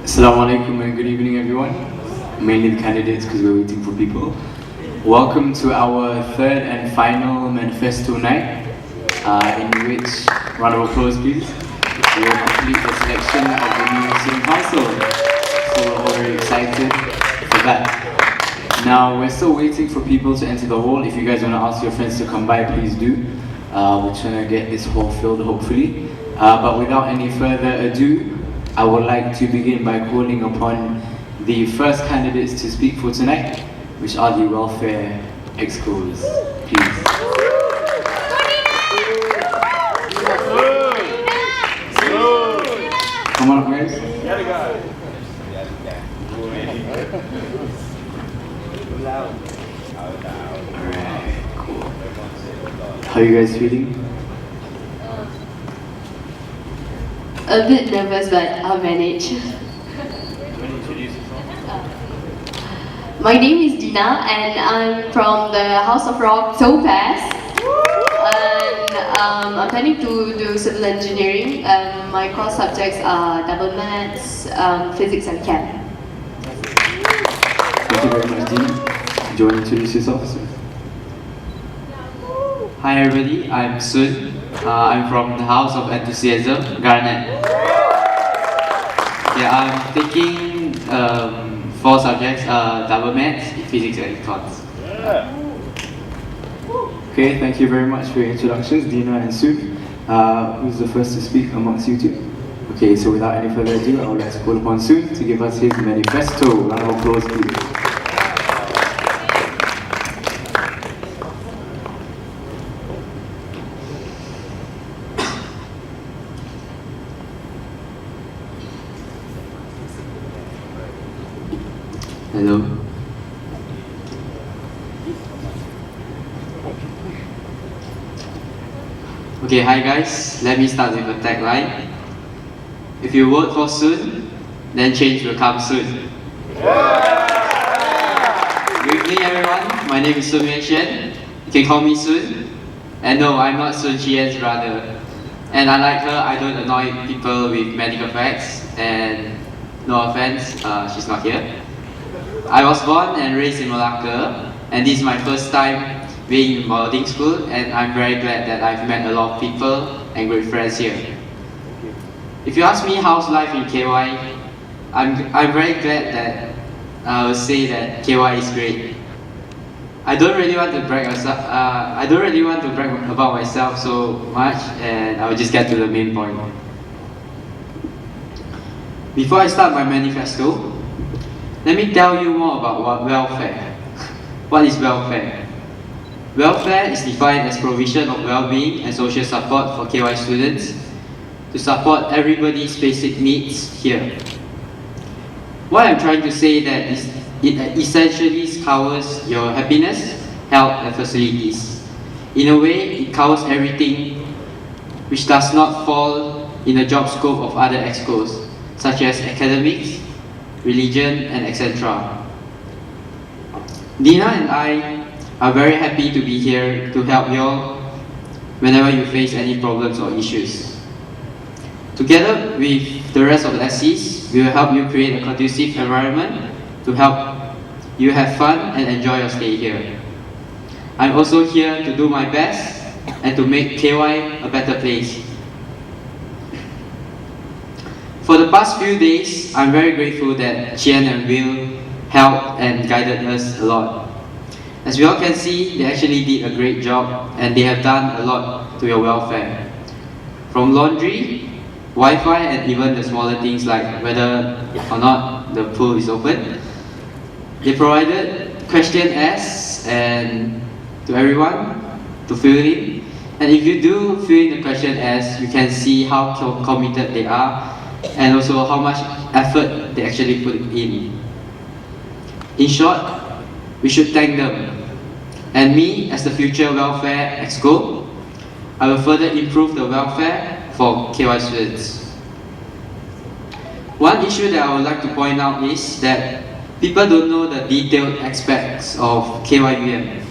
Assalamu alaikum and good evening everyone. Mainly the candidates because we're waiting for people. Welcome to our third and final manifesto night, in which, round of applause please, we will complete the selection of the new student council. So we're all very excited for that. Now we're still waiting for people to enter the hall. If you guys want to ask your friends to come by, please do. We're trying to get this hall filled hopefully. But without any further ado, I would like to begin by calling upon the first candidates to speak for tonight, which are the welfare excos. Please. Come on up, guys. Alright, cool. How are you guys feeling? A bit nervous, but I'll manage. My name is Dina, and I'm from the House of Rock Topaz. And I'm planning to do civil engineering. My course subjects are double maths, physics, and chem. Thank you very much, Dina. Do you want to introduce yourself, sir? Hi everybody, I'm Sun. I'm from the House of Enthusiasm, Garnet. Yeah, I'm taking 4 subjects, double maths, physics and econs. Okay, thank you very much for your introductions, Dina and Sue. Who's the first to speak amongst you two? Okay, so without any further ado, I would like to call upon Sue to give us his manifesto. Round of applause, please. Hello. Okay, hi guys. Let me start with a tagline. If you vote for soon, then change will come soon. Good evening everyone. My name is Sun Yuan. You can call me Sun. And no, I'm not Sun Qian's brother. And unlike her, I don't annoy people with medical facts. And no offense, she's not here. I was born and raised in Malacca, and this is my first time being in boarding school, and I'm very glad that I've met a lot of people and great friends here. If you ask me how's life in KY, I'm very glad that I will say that KY is great. I don't really want to brag about myself so much, and I will just get to the main point. Before I start my manifesto, let me tell you more about welfare. What is welfare? Welfare is defined as provision of well-being and social support for KY students to support everybody's basic needs here. What I'm trying to say that is it essentially covers your happiness, health and facilities. In a way, it covers everything which does not fall in the job scope of other excos, such as academics, religion, and etc. Dina and I are very happy to be here to help you all whenever you face any problems or issues. Together with the rest of the SCs, we will help you create a conducive environment to help you have fun and enjoy your stay here. I'm also here to do my best and to make KY a better place. For the past few days, I'm very grateful that Qian and Will helped and guided us a lot. As we all can see, they actually did a great job and they have done a lot to your welfare. From laundry, Wi-Fi and even the smaller things like whether or not the pool is open. They provided questionnaires and to everyone to fill in. And if you do fill in the questionnaires, you can see how committed they are and also how much effort they actually put in. In short, we should thank them. And me, as the future welfare exco, I will further improve the welfare for KY students. One issue that I would like to point out is that people don't know the detailed aspects of KYUEM.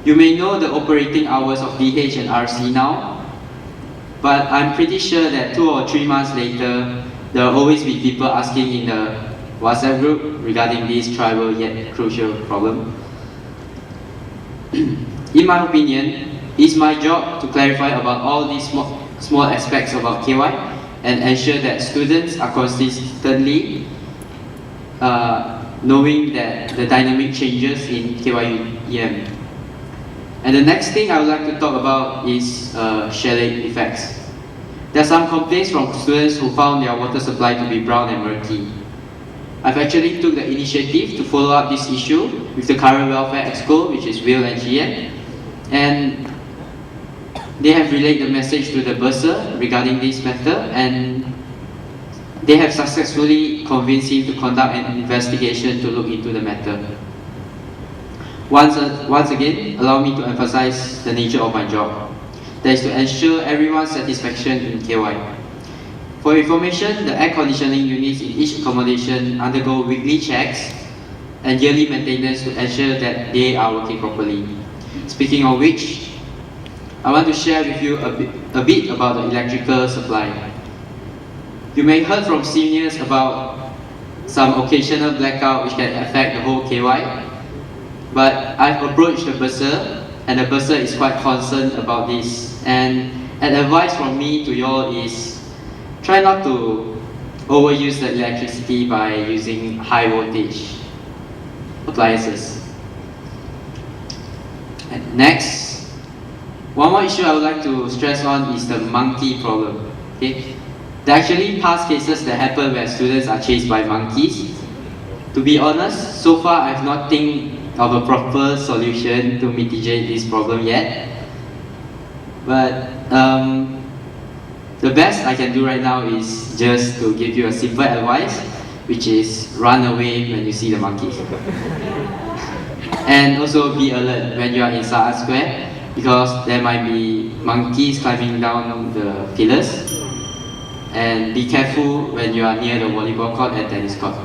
You may know the operating hours of DH and RC now, but I'm pretty sure that 2 or 3 months later, there will always be people asking in the WhatsApp group regarding this tribal yet crucial problem. In my opinion, it's my job to clarify about all these small aspects about KY and ensure that students are consistently knowing that the dynamic changes in KYUEM. And the next thing I would like to talk about is chalet effects. There are some complaints from students who found their water supply to be brown and murky. I've actually took the initiative to follow up this issue with the current welfare exco, which is Will and Gian, and they have relayed the message to the bursar regarding this matter, and they have successfully convinced him to conduct an investigation to look into the matter. Once again, allow me to emphasize the nature of my job. That is to ensure everyone's satisfaction in KY. For information, the air conditioning units in each accommodation undergo weekly checks and yearly maintenance to ensure that they are working properly. Speaking of which, I want to share with you a bit about the electrical supply. You may have heard from seniors about some occasional blackout which can affect the whole KY, but I've approached the bursar, and the bursar is quite concerned about this. And an advice from me to you all is try not to overuse the electricity by using high voltage appliances. And next, one more issue I would like to stress on is the monkey problem. Okay? There are actually past cases that happen where students are chased by monkeys. To be honest, so far I've not think of a proper solution to mitigate this problem yet. But the best I can do right now is just to give you a simple advice, which is run away when you see the monkeys. And also be alert when you are in Saat Square, because there might be monkeys climbing down the pillars. And be careful when you are near the volleyball court and tennis court.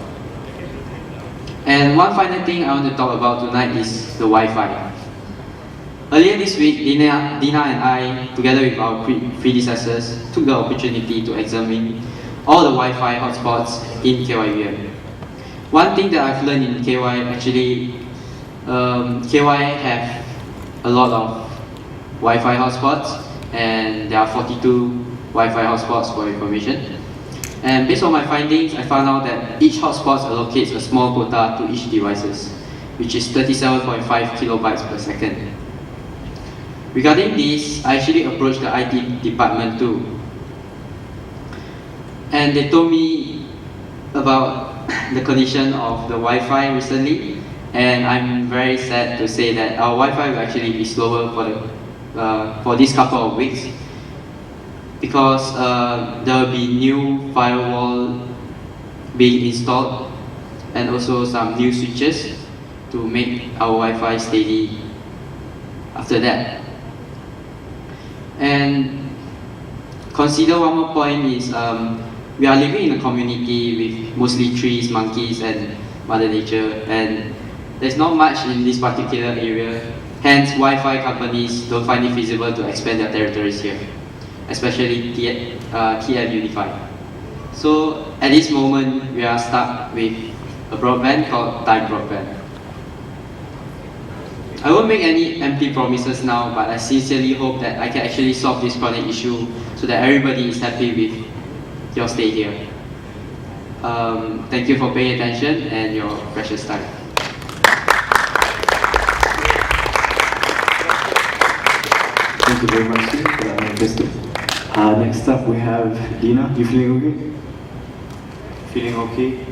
And one final thing I want to talk about tonight is the Wi-Fi. Earlier this week, Dina and I, together with our predecessors, took the opportunity to examine all the Wi-Fi hotspots in KYUEM. One thing that I've learned in KY, actually, KY have a lot of Wi-Fi hotspots, and there are 42 Wi-Fi hotspots for information. And based on my findings, I found out that each hotspot allocates a small quota to each devices, which is 37.5 kilobytes per second. Regarding this, I actually approached the IT department too. And they told me about the condition of the Wi-Fi recently, and I'm very sad to say that our Wi-Fi will actually be slower for this couple of weeks, because there will be new firewall being installed and also some new switches to make our Wi-Fi steady after that. And consider one more point is we are living in a community with mostly trees, monkeys and Mother Nature, and there's not much in this particular area. Hence, Wi-Fi companies don't find it feasible to expand their territories here, especially TM Unified. So at this moment, we are stuck with a broadband called Time Broadband. I won't make any empty promises now, but I sincerely hope that I can actually solve this chronic issue so that everybody is happy with your stay here. Thank you for paying attention and your precious time. Thank you very much, Steve, for that manifesto. Next up, we have Dina. You feeling okay? Feeling okay?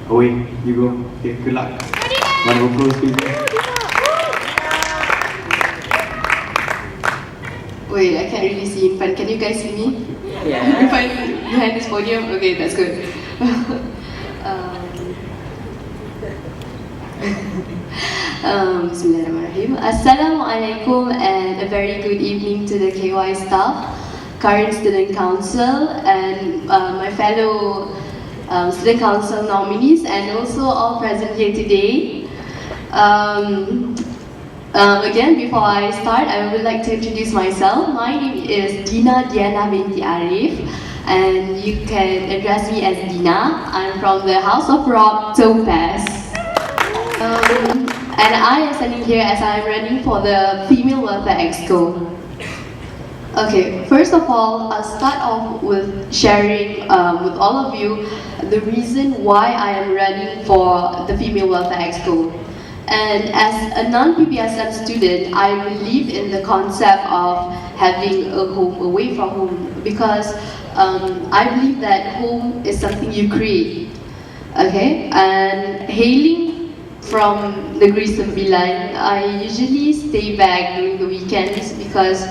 Away, you go. Okay, good luck. Round of applause, please. Wait, I can't really see in front. Can you guys see me? Yeah. In front, behind this podium? Okay, that's good. Bismillahirrahmanirrahim. Assalamualaikum and a very good evening to the KY staff, current student council, and my fellow student council nominees, and also all present here today. Again, before I start, I would like to introduce myself. My name is Dina Diana binti Arif, and you can address me as Dina. I'm from the House of Rock Topaz. And I am standing here as I'm running for the Female Welfare Exco. Okay, first of all, I'll start off with sharing with all of you the reason why I am running for the Female Welfare Exco. And as a non-PPSM student, I believe in the concept of having a home away from home because I believe that home is something you create. Okay, and hailing from Negeri Sembilan, I usually stay back during the weekends because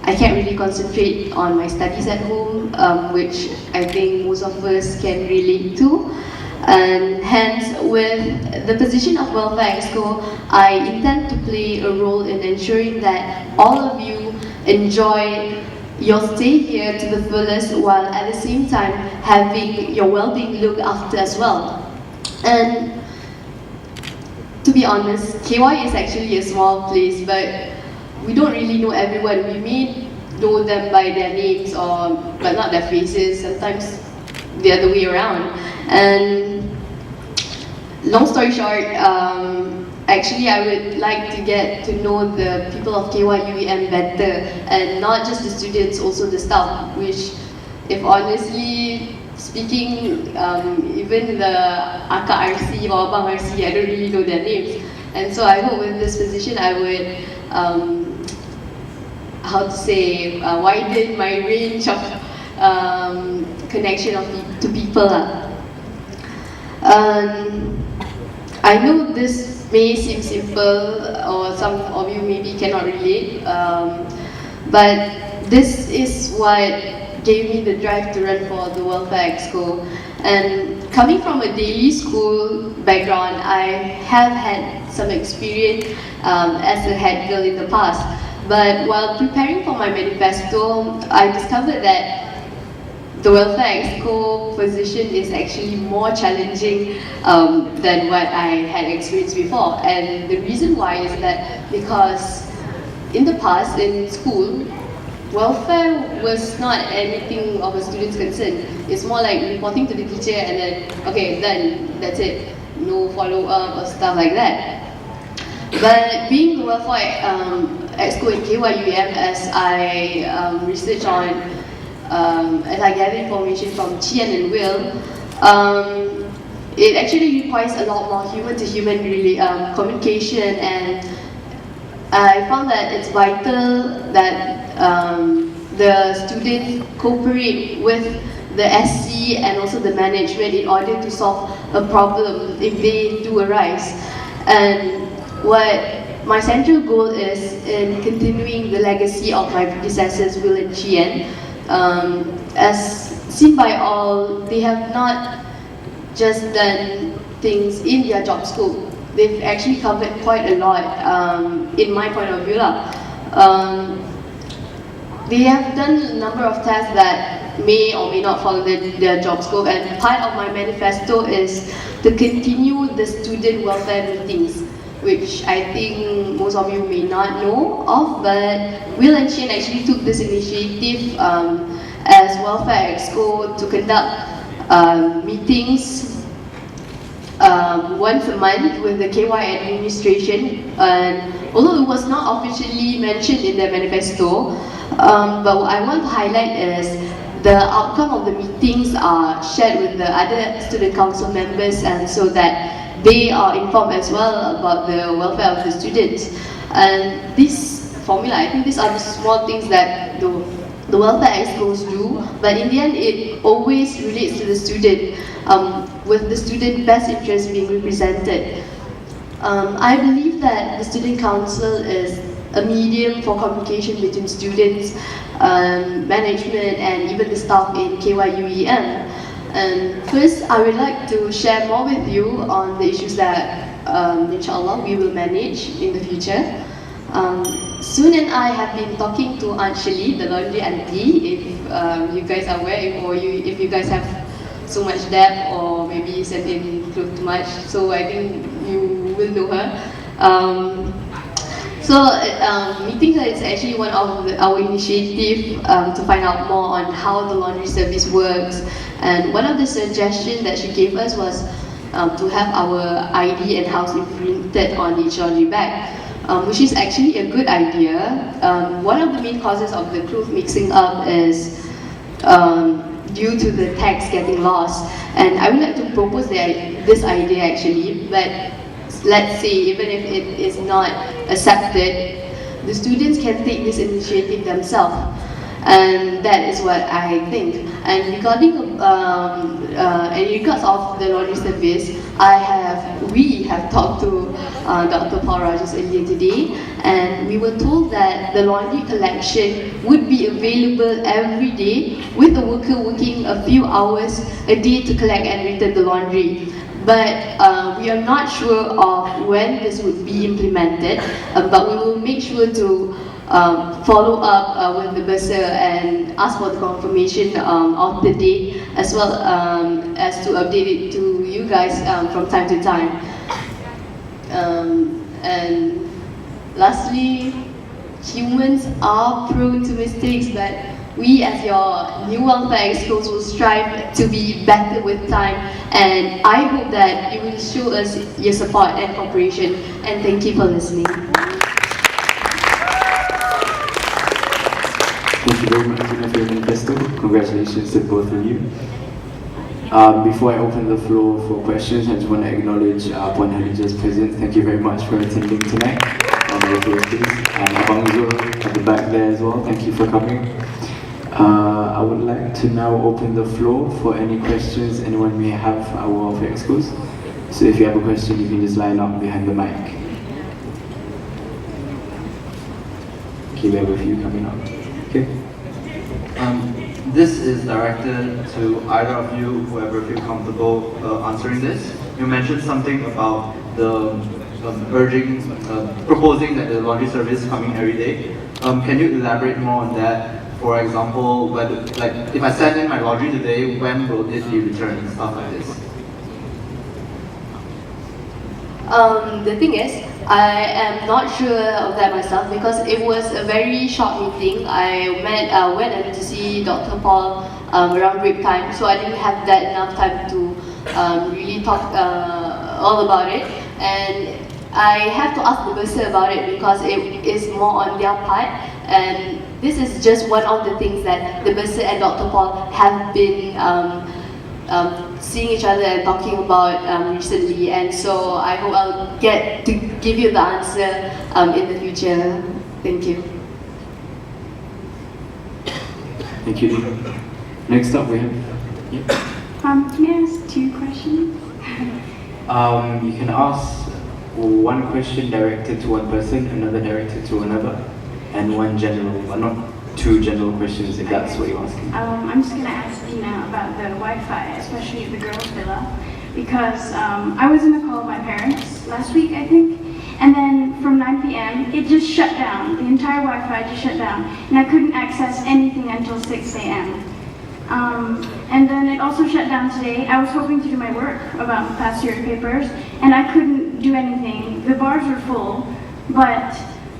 I can't really concentrate on my studies at home, which I think most of us can relate to. And hence, with the position of Welfare Exco, I intend to play a role in ensuring that all of you enjoy your stay here to the fullest while at the same time having your well-being looked after as well. And to be honest, KY is actually a small place, but we don't really know everyone. We may know them by their names but not their faces, sometimes the other way around. And long story short, actually I would like to get to know the people of KYUEM better, and not just the students, also the staff, which, if honestly speaking, even the Aka RC or Abang RC, I don't really know their names. And so I hope with this position I would, widen my range of connection to people. I know this may seem simple, or some of you maybe cannot relate, but this is what gave me the drive to run for the Welfare Exco. And coming from a daily school background, I have had some experience as a head girl in the past. But while preparing for my manifesto, I discovered that the Welfare Exco position is actually more challenging than what I had experienced before. And the reason why is that because in the past, in school, welfare was not anything of a student's concern. It's more like reporting to the teacher and then, okay, done, that's it. No follow-up or stuff like that. But being the Welfare Exco in KYUEM, as I research on, as I gather information from Chian and Will, it actually requires a lot more human-to-human communication, and I found that it's vital that the students cooperate with the SC and also the management in order to solve a problem if they do arise. And what my central goal is in continuing the legacy of my predecessors, Will and Chien. As seen by all, they have not just done things in their job scope. They've actually covered quite a lot, in my point of view. They have done a number of tasks that may or may not fall in their job scope, and part of my manifesto is to continue the student welfare meetings, which I think most of you may not know of, but Will and Chien actually took this initiative as Welfare Exco to conduct meetings once a month with the KY administration. And although it was not officially mentioned in the manifesto, but what I want to highlight is the outcome of the meetings are shared with the other student council members, and so that they are informed as well about the welfare of the students. And this formula, I think these are the small things that the welfare excos do, but in the end it always relates to the student, with the student best interest being represented. I believe that the student council is a medium for communication between students, management, and even the staff in KYUEM. And first, I would like to share more with you on the issues that, inshallah, we will manage in the future. Soon and I have been talking to Aunt Shirley, the laundry auntie, if you guys are aware, if you guys have so much debt or maybe sent in clothes too much, so I think you will know her. Meeting her is actually one of our initiative to find out more on how the laundry service works. And one of the suggestions that she gave us was to have our ID and house imprinted on each laundry bag, which is actually a good idea. One of the main causes of the clothes mixing up is due to the tags getting lost. And I would like to propose this idea actually, but let's say even if it is not accepted, the students can take this initiative themselves. And that is what I think. And regarding in regards of the laundry service, we have talked to Dr. Paul Rogers earlier today, and we were told that the laundry collection would be available every day, with the worker working a few hours a day to collect and return the laundry. But we are not sure of when this would be implemented, but we will make sure to follow up with the bursar and ask for the confirmation of the date, as well as to update it to you guys from time to time. And lastly, humans are prone to mistakes, but we as your new welfare experts will strive to be better with time, and I hope that you will show us your support and cooperation, and thank you for listening. Thank you very much, Tina, for your manifesto. Congratulations to both of you. Before I open the floor for questions, I just want to acknowledge Puan Halija's presence. Thank you very much for attending tonight. And Abang Zul at the back there as well. Thank you for coming. I would like to now open the floor for any questions anyone may have our welfare experts. So if you have a question, you can just line up behind the mic. Okay, we have a few coming up. Okay. This is directed to either of you, whoever feel comfortable answering this. You mentioned something about the proposing that the laundry service is coming every day. Can you elaborate more on that? For example, whether, like, if I send in my laundry today, when will it be returned and stuff like this? The thing is, I am not sure of that myself because it was a very short meeting. I went in to see Dr. Paul around break time, so I didn't have that enough time to really talk all about it. And I have to ask the bursar about it because it is more on their part. And this is just one of the things that the bursar and Dr. Paul have been seeing each other and talking about recently, and so I hope I'll get to give you the answer in the future. Thank you. Thank you. Next up we have... Can I ask 2 questions? You can ask one question directed to one person, another directed to another, and one general, but not 2 general questions if that's what you're asking. I'm just going to ask Dina about the Wi-Fi, especially at the girls' villa, because I was in a call with my parents last week, I think, and then from 9 p.m. it just shut down. The entire Wi-Fi just shut down, and I couldn't access anything until 6 a.m. And then it also shut down today. I was hoping to do my work about past year papers, and I couldn't do anything. The bars were full, but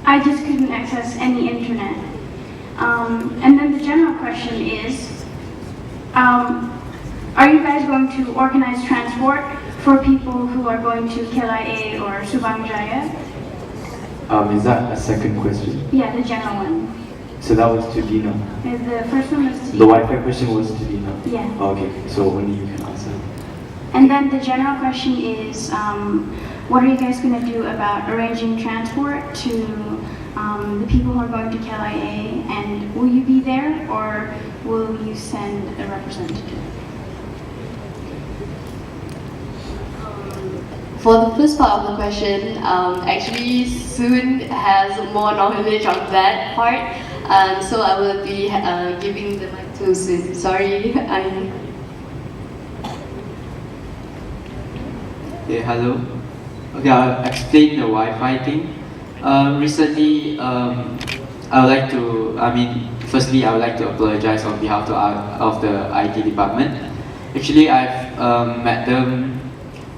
I just couldn't access any internet. And then the general question is, are you guys going to organize transport for people who are going to KYUEM or Subang Jaya? Is that a second question? Yeah, the general one. So that was to Dina. The first one was to The Wi-Fi question was to Dina? Yeah. Okay, so only you can answer. And then the general question is, what are you guys going to do about arranging transport to the people who are going to KYUEM, and will you be there or will you send a representative? For the first part of the question, actually Soon has more knowledge of that part, so I will be giving the mic to Soon. Sorry, Okay, hello. Okay, I'll explain the Wi-Fi thing. Recently, I would like to, firstly, I would like to apologize on behalf of the IT department. Actually, I've met them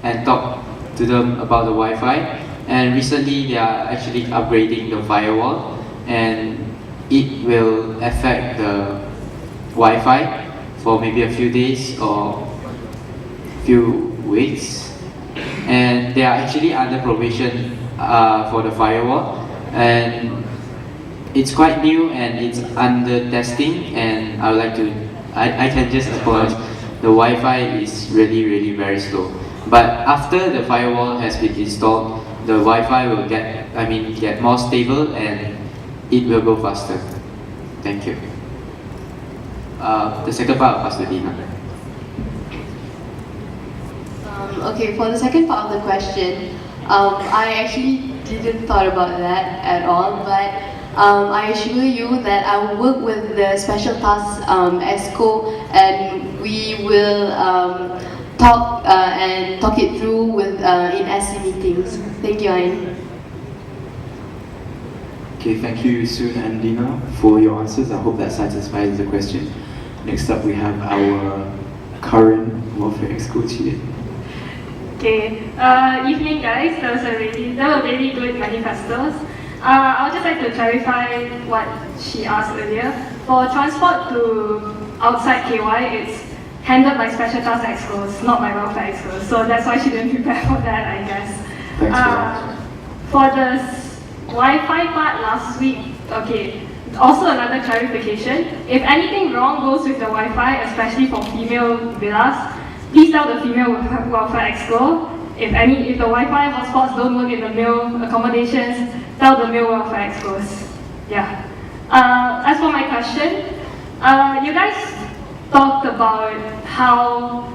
and talked to them about the Wi-Fi, And recently they are actually upgrading the firewall, and it will affect the Wi-Fi for maybe a few days or few weeks. And they are actually under probation for the firewall, and it's quite new and it's under testing. And I would like to, I can just apologize. The Wi-Fi is really very slow. But after the firewall has been installed, the Wi-Fi will get more stable and it will go faster. Thank you. The second part, Pastor Dina. Okay, for the second part of the question, I actually didn't thought about that at all, but I assure you that I will work with the Special Task ESCO, and we will talk it through with in SC meetings. Thank you, Ain. Okay, thank you, Soon and Dina, for your answers. I hope that satisfies the question. Next up, we have our current welfare ex-co-chair. Okay, evening guys, that were really good manifestos. I would just like to clarify what she asked earlier. For transport to outside KY, it's handled by Special Task Excos, not by Welfare Excos. So that's why she didn't prepare for that, I guess. Thanks for that. For the Wi-Fi part last week, okay, also another clarification. If anything wrong goes with the Wi-Fi, especially for female villas, please tell the female welfare exco. If the Wi-Fi hotspots don't work in the male accommodations, tell the male welfare excos. Yeah. As for my question, you guys talked about how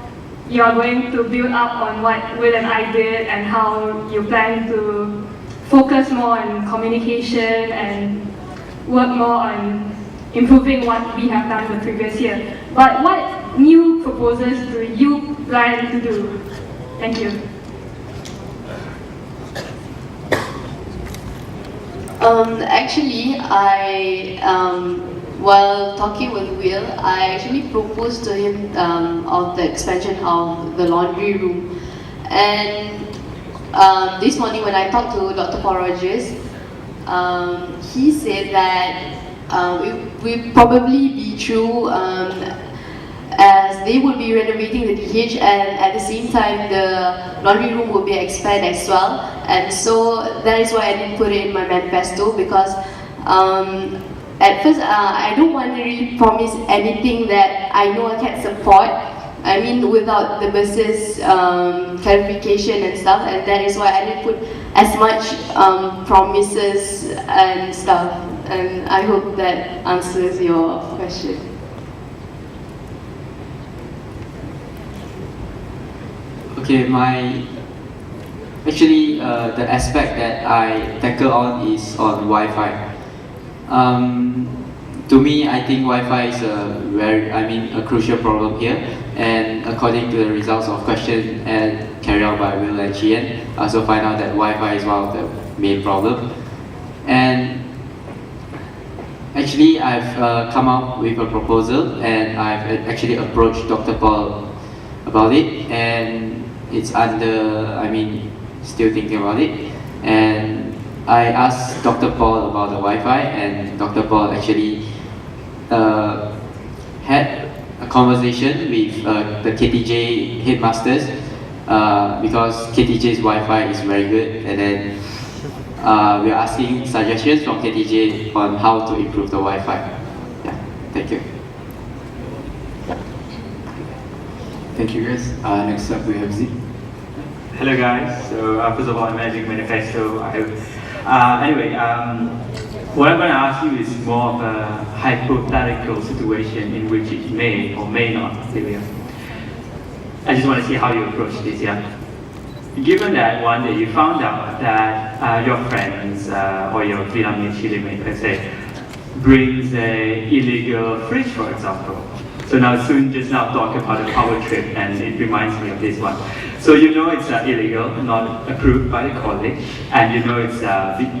you are going to build up on what Will and I did, and how you plan to focus more on communication and work more on improving what we have done the previous year. But what new proposals do you plan to do? Thank you. Actually, while talking with Will, I actually proposed to him of the expansion of the laundry room. And this morning when I talked to Dr. Paul Rogers, he said that it will probably be true, as they will be renovating the DH, and at the same time the laundry room will be expanded as well. And so that is why I didn't put it in my manifesto, because at first I don't want to really promise anything that I know I can't support. I mean, without the business clarification and stuff, and that is why I didn't put as much promises and stuff. And I hope that answers your question. Okay, the aspect that I tackle on is on Wi-Fi. To me, I think Wi-Fi is a crucial problem here. And according to the results of questions and carried out by Will and Chien, I also find out that Wi-Fi is one of the main problems. And actually, I've come up with a proposal, and I've actually approached Dr. Paul about it, and it's still thinking about it. And I asked Dr. Paul about the Wi-Fi, and Dr. Paul actually had a conversation with the KTJ headmasters, because KTJ's Wi-Fi is very good, and then we're asking suggestions from KTJ on how to improve the Wi-Fi. Yeah, thank you. Thank you, guys. Next up, we have Z. Hello, guys. So, first of all, I'm managing Manifesto. I hope. What I'm going to ask you is more of a hypothetical situation in which it may or may not fail. I just want to see how you approach this. Yeah. Given that one day you found out that your friends or your Vietnamese Chile mate, let's say, brings a illegal fridge, for example. So now Soon just now talked about a power trip, and it reminds me of this one. So you know it's illegal, not approved by the college, and you know it's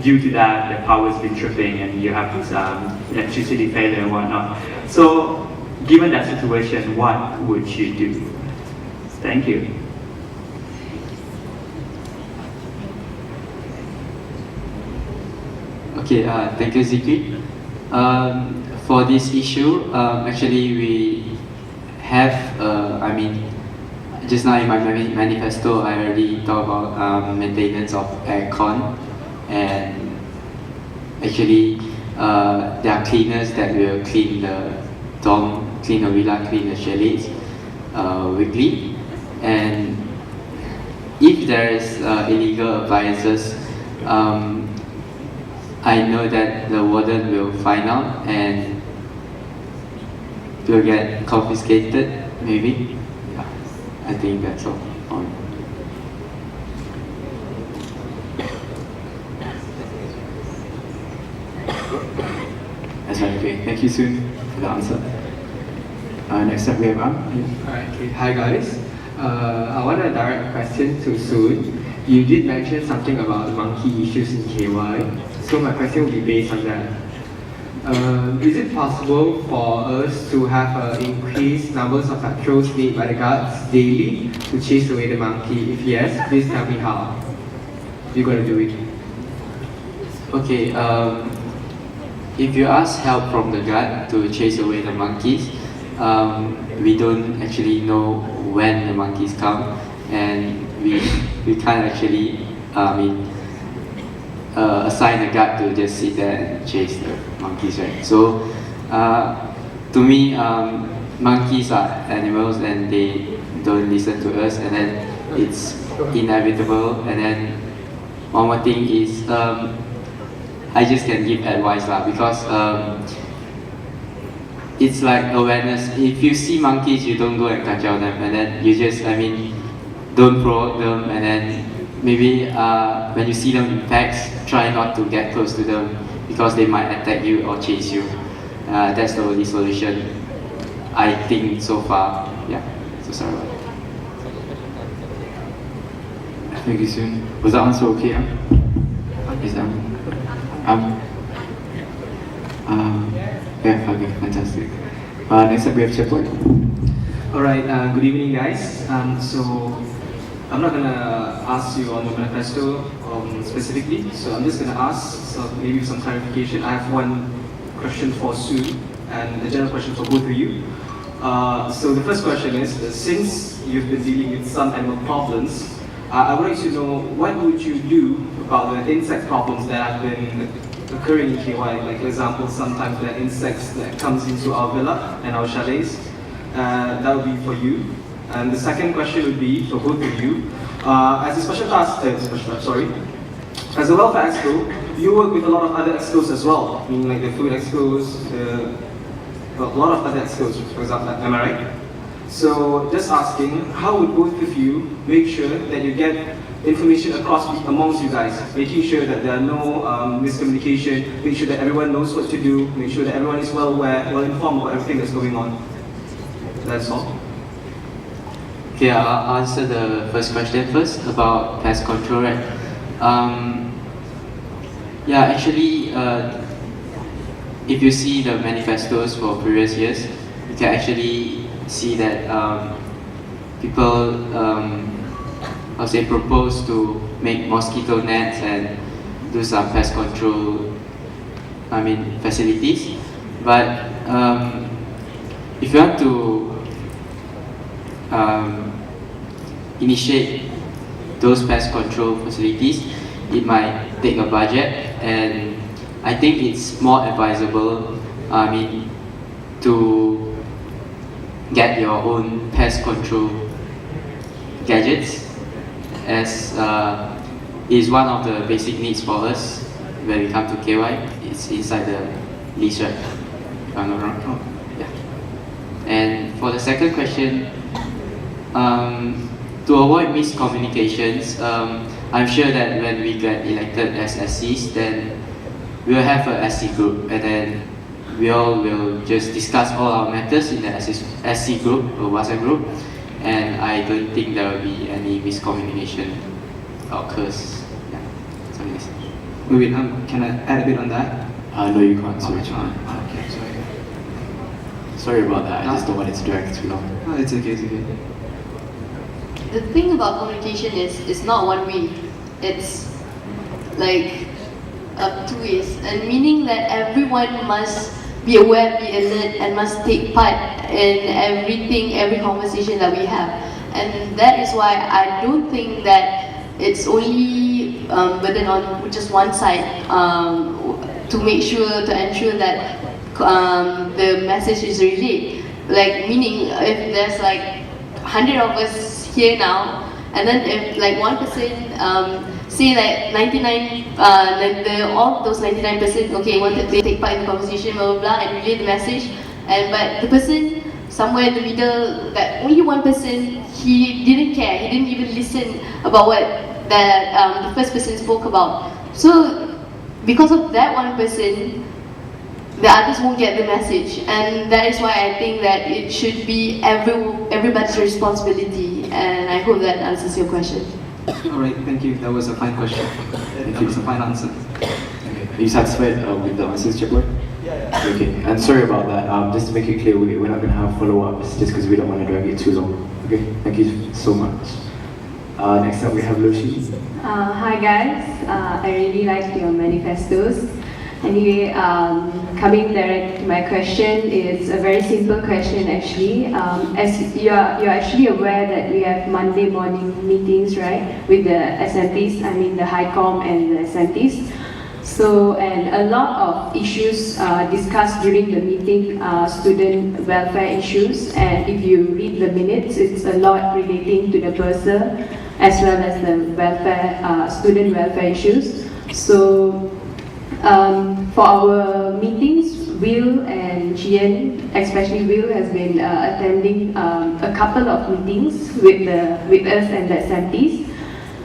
due to that the power's been tripping, and you have this electricity failure and whatnot. So given that situation, what would you do? Thank you. Okay, thank you, Zikri. For this issue, actually we have, just now in my manifesto, I already talked about maintenance of aircon, and actually there are cleaners that will clean the dorm, clean the villa, clean the chalets weekly, and if there is illegal appliances, I know that the warden will find out and will get confiscated, maybe. Yeah, I think that's all. That's right, okay. Thank you, Soon, for the answer. Next up, we have Alright, okay. Hi guys. I want to direct a question to Soon. You did mention something about monkey issues in KY, so my question will be based on that. Is it possible for us to have increased numbers of patrols made by the guards daily to chase away the monkey? If yes, please tell me how you're going to do it. Okay, if you ask help from the guard to chase away the monkeys, we don't actually know when the monkeys come, and we can't actually assign a guard to just sit there and chase the monkeys, right? So to me, monkeys are animals and they don't listen to us, and then it's inevitable. And then one more thing is I just can give advice lah, because it's like awareness. If you see monkeys, you don't go and kacau them, and then you just, don't provoke them, and then maybe when you see them in packs, try not to get close to them because they might attack you or chase you. That's the only solution I think so far. Yeah, so sorry about that. Thank you, Soon. Was that answer okay? Is that yeah, okay, fantastic. Next up we have Chepoy. Alright, good evening guys. So I'm not gonna ask you on the manifesto specifically, so I'm just gonna ask maybe some clarification. I have one question for Sue and a general question for both of you. So the first question is, since you've been dealing with some animal problems, I would like to know what would you do about the insect problems that have been occurring in KY? Like for example, sometimes there are insects that comes into our villa and our chalets. That would be for you. And the second question would be for both of you. As a special task, as a welfare exco, you work with a lot of other excos as well. I mean, like the food excos, a lot of other excos, for example. Am I right? So just asking, how would both of you make sure that you get information across amongst you guys, making sure that there are no miscommunication, make sure that everyone knows what to do, make sure that everyone is well aware, well informed about everything that's going on. That's all. Okay, I'll answer the first question first about pest control, right? Yeah, actually, if you see the manifestos for previous years, you can actually see that people, propose to make mosquito nets and do some pest control, facilities. But if you want to initiate those pest control facilities, it might take a budget, and I think it's more advisable, to get your own pest control gadgets, as is one of the basic needs for us when we come to KY. It's inside the list, right? If I'm not wrong. Yeah. And for the second question, to avoid miscommunications, I'm sure that when we get elected as SCs, then we'll have a SC group, and then we all will just discuss all our matters in the SC group or WhatsApp group, and I don't think there will be any miscommunication occurs. Yeah, something like that. Wait, can I add a bit on that? No, you can't. Sorry. Okay, sorry. Sorry about that. I just don't want it to drag too long. No, it's okay, it's okay. The thing about communication is it's not one way. It's like 2 years, and meaning that everyone must be aware, be alert, and must take part in everything, every conversation that we have. And that is why I don't think that it's only burden on just one side to make sure, to ensure that the message is relayed. Like, meaning if there's like 100 of us here now, and then if like one person say like 99, all those 99%, okay, wanted to take part in the conversation, blah blah blah, and relay the message, and but the person somewhere in the middle, that only one person, he didn't care, he didn't even listen about what the first person spoke about. So because of that one person, the others won't get the message, and that is why I think that it should be everybody's responsibility, and I hope that answers your question. Alright, thank you. That was a fine question. That was a fine answer. Okay. Are you satisfied with the answers, Chipboy? Yeah. Okay, and sorry about that. Just to make it clear, we're not going to have follow-ups just because we don't want to drag it too long. Okay, thank you so much. Next up we have Loshi. Hi guys, I really liked your manifestos. Anyway, coming direct to my question, is a very simple question actually. As you're actually aware that we have Monday morning meetings, right, with the SMPs, I mean the HiCom and the SMPs. So, and a lot of issues discussed during the meeting are student welfare issues, and if you read the minutes, it's a lot relating to the bursar as well as the welfare, student welfare issues. So, for our meetings, Will and Chien, especially Will, has been attending a couple of meetings with us and the SMPs,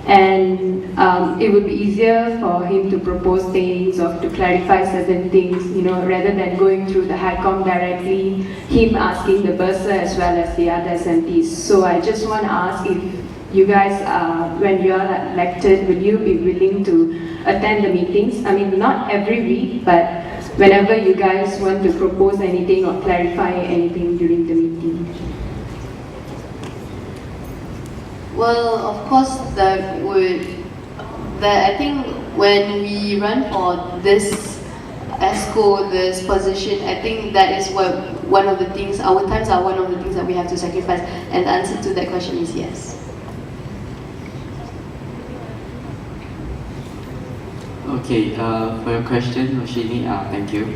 and it would be easier for him to propose things or to clarify certain things, you know, rather than going through the HiCom directly, him asking the bursar as well as the other SMPs. So I just want to ask if you guys, when you are elected, will you be willing to attend the meetings? I mean, not every week, but whenever you guys want to propose anything or clarify anything during the meeting. Well, of course, I think when we run for this ESCO, this position, I think that is one of the things, our times are one of the things that we have to sacrifice, and the answer to that question is yes. Okay, for your question, Roshini, thank you.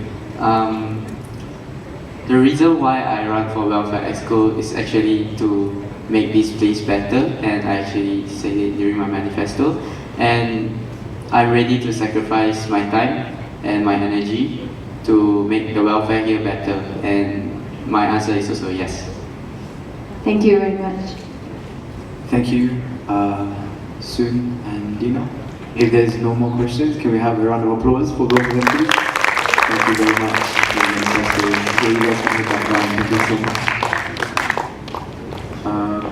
The reason why I run for Welfare EXCO is actually to make this place better, and I actually said it during my manifesto. And I'm ready to sacrifice my time and my energy to make the welfare here better. And my answer is also yes. Thank you very much. Thank you, Sun and Dina. If there's no more questions, can we have a round of applause for both of them, please? Thank you very much. Thank you so much.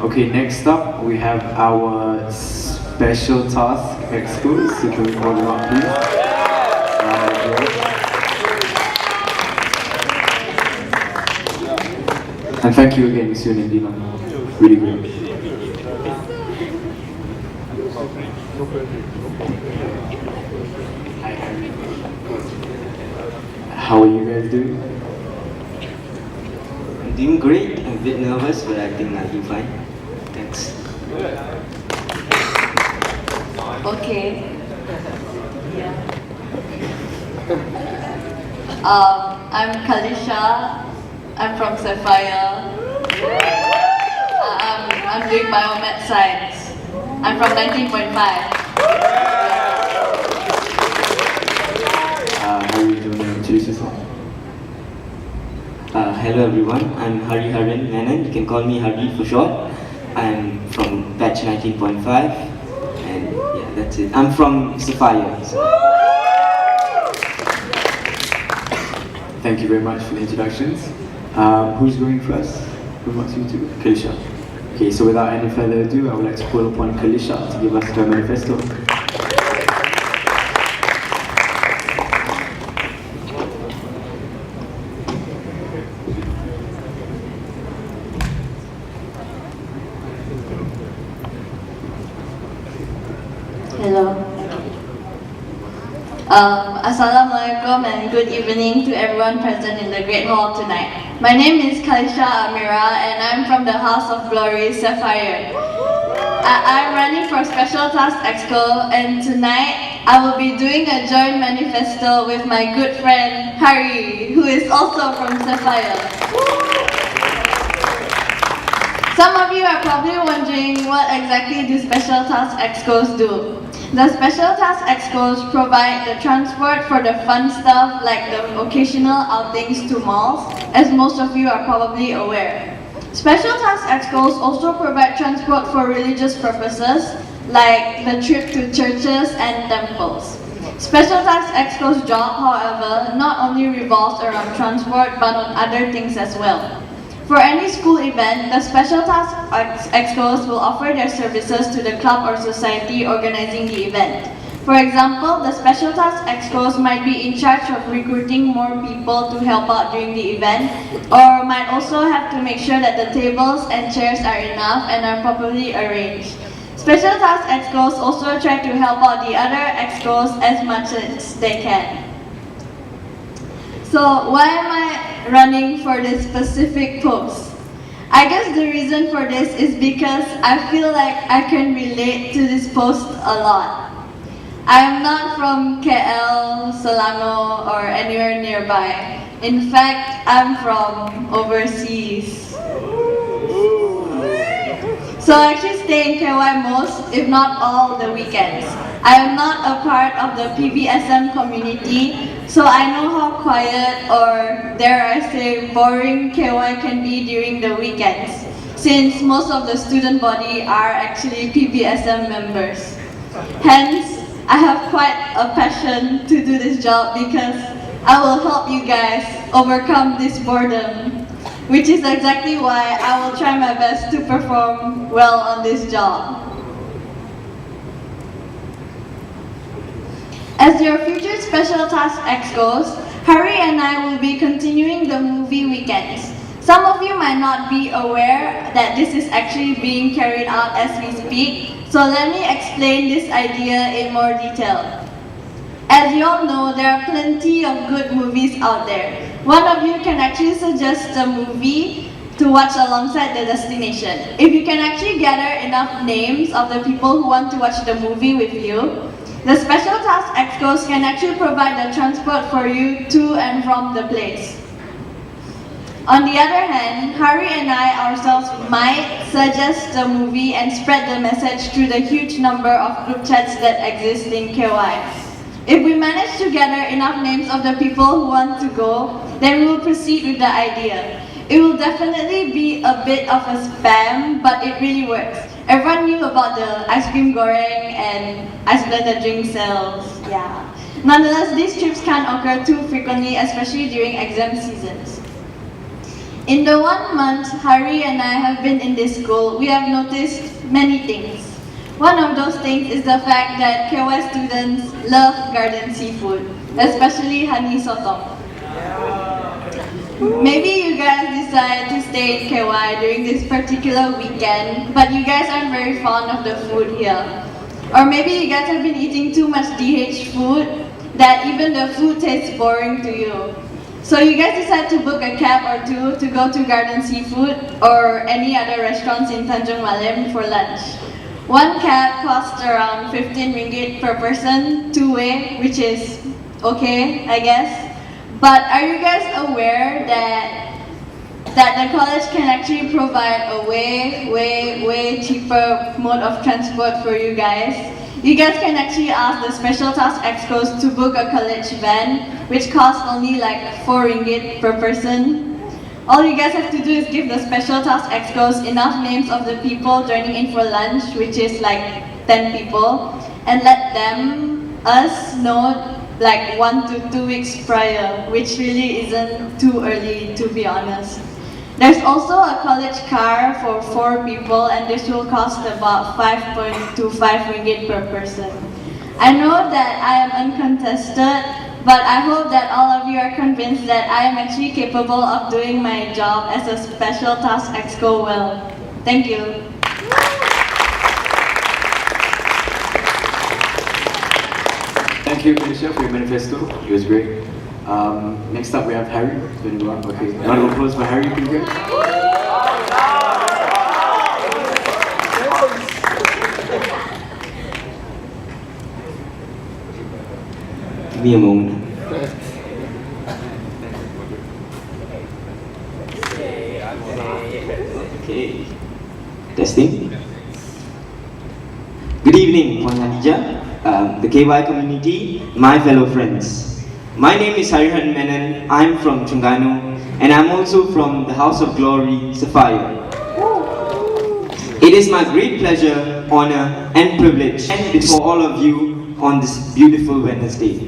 Okay, next up we have our special task EXCO. So can we call them up, please? And thank you again, Sun and Dina. Really great. How are you guys doing? I'm doing great. I'm a bit nervous, but I think I'll do fine. Thanks. Okay. Yeah. I'm Kalisha. I'm from Sapphire. I'm doing biomed science. I'm from 19.5. How are you doing? Introduce yourself. Hello everyone, I'm Hari Haran Menon. You can call me Hari for short. I'm from batch 19.5, and yeah, that's it. I'm from Sapphire. So. Thank you very much for the introductions. Who's going first? Who wants you to? Kalisha. Okay, so without any further ado, I would like to call upon Kalisha to give us her manifesto. Hello. Assalamualaikum and good evening to everyone present in the Great Hall tonight. My name is Kalisha Amira and I'm from the House of Glory, Sapphire. I'm running for Special Task Exco and tonight I will be doing a joint manifesto with my good friend Hari, who is also from Sapphire. Some of you are probably wondering what exactly do Special Task Excos do. The Special Task Excos provide the transport for the fun stuff like the occasional outings to malls, as most of you are probably aware. Special Task Excos also provide transport for religious purposes, like the trip to churches and temples. Special Task Excos' job, however, not only revolves around transport but on other things as well. For any school event, the Special Task Excos will offer their services to the club or society organizing the event. For example, the Special Task Excos might be in charge of recruiting more people to help out during the event, or might also have to make sure that the tables and chairs are enough and are properly arranged. Special Task Excos also try to help out the other Excos as much as they can. So why am I running for this specific post? I guess the reason for this is because I feel like I can relate to this post a lot. I am not from KL, Selangor or anywhere nearby. In fact, I'm from overseas. So I actually stay in KY most, if not all, the weekends. I am not a part of the PBSM community, so I know how quiet or, dare I say, boring KY can be during the weekends, since most of the student body are actually PBSM members. Hence, I have quite a passion to do this job because I will help you guys overcome this boredom, which is exactly why I will try my best to perform well on this job. As your future Special Task Excos, Hari and I will be continuing the movie weekends. Some of you might not be aware that this is actually being carried out as we speak, so let me explain this idea in more detail. As you all know, there are plenty of good movies out there. One of you can actually suggest a movie to watch alongside the destination. If you can actually gather enough names of the people who want to watch the movie with you, the Special Task Excos can actually provide the transport for you to and from the place. On the other hand, Hari and I ourselves might suggest a movie and spread the message through the huge number of group chats that exist in KY. If we manage to gather enough names of the people who want to go, then we will proceed with the idea. It will definitely be a bit of a spam, but it really works. Everyone knew about the ice cream goreng and ice blended drink sales. Yeah. Nonetheless, these trips can't occur too frequently, especially during exam seasons. In the 1 month Hari and I have been in this school, we have noticed many things. One of those things is the fact that KY students love garden seafood, especially honey sotong. Maybe you guys decide to stay in KY during this particular weekend, but you guys aren't very fond of the food here. Or maybe you guys have been eating too much DH food that even the food tastes boring to you. So you guys decide to book a cab or two to go to Garden Seafood or any other restaurants in Tanjung Malim for lunch. One cab costs around 15 ringgit per person, two-way, which is okay, I guess. But are you guys aware that the college can actually provide a way cheaper mode of transport for you guys? You guys can actually ask the Special Task Excos to book a college van, which costs only like 4 ringgit per person. All you guys have to do is give the Special Task Excos enough names of the people joining in for lunch, which is like 10 people, and let us know like 1 to 2 weeks prior, which really isn't too early, to be honest. There's also a college car for 4 people, and this will cost about 5.25 ringgit per person. I know that I am uncontested, but I hope that all of you are convinced that I am actually capable of doing my job as a Special Task Exco well. Thank you. Thank thank you, Malaysia, for your manifesto. It was great. Next up, we have Harry. Going to go up. Okay, round of applause for Harry, please, guys. Give me a moment. Okay. Testing. Good evening, Puan Hadijah, the KY community, my fellow friends. My name is Harihan Menon. I'm from Terengganu, and I'm also from the House of Glory, Sapphire. It is my great pleasure, honor, and privilege to stand before all of you on this beautiful Wednesday.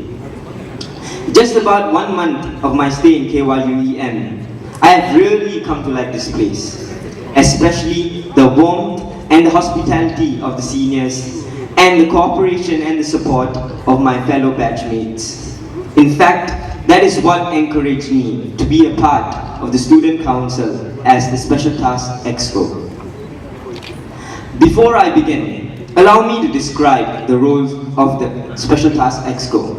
Just about 1 month of my stay in KYUEM, I have really come to like this place, especially the warmth and the hospitality of the seniors, and the cooperation and the support of my fellow batchmates. In fact, that is what encouraged me to be a part of the Student Council as the Special Task Exco. Before I begin, allow me to describe the roles of the Special Task Exco.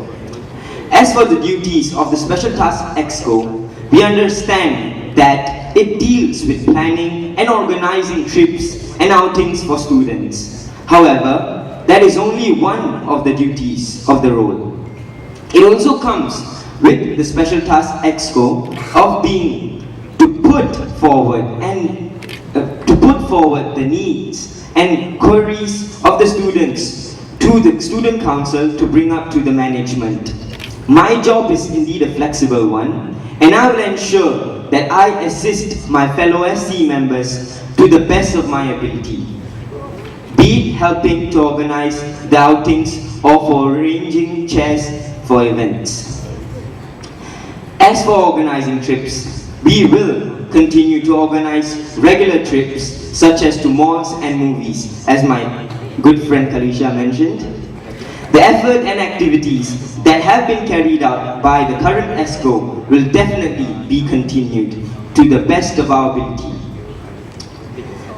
As for the duties of the Special Task Exco, we understand that it deals with planning and organizing trips and outings for students. However, that is only one of the duties of the role. It also comes with the Special Task Exco of being to put forward the needs and queries of the students to the Student Council to bring up to the management. My job is indeed a flexible one, and I will ensure that I assist my fellow SC members to the best of my ability, be it helping to organize the outings or for arranging chairs for events. As for organizing trips, we will continue to organize regular trips such as to malls and movies, as my good friend Kalisha mentioned. The effort and activities that have been carried out by the current ESCO will definitely be continued to the best of our ability.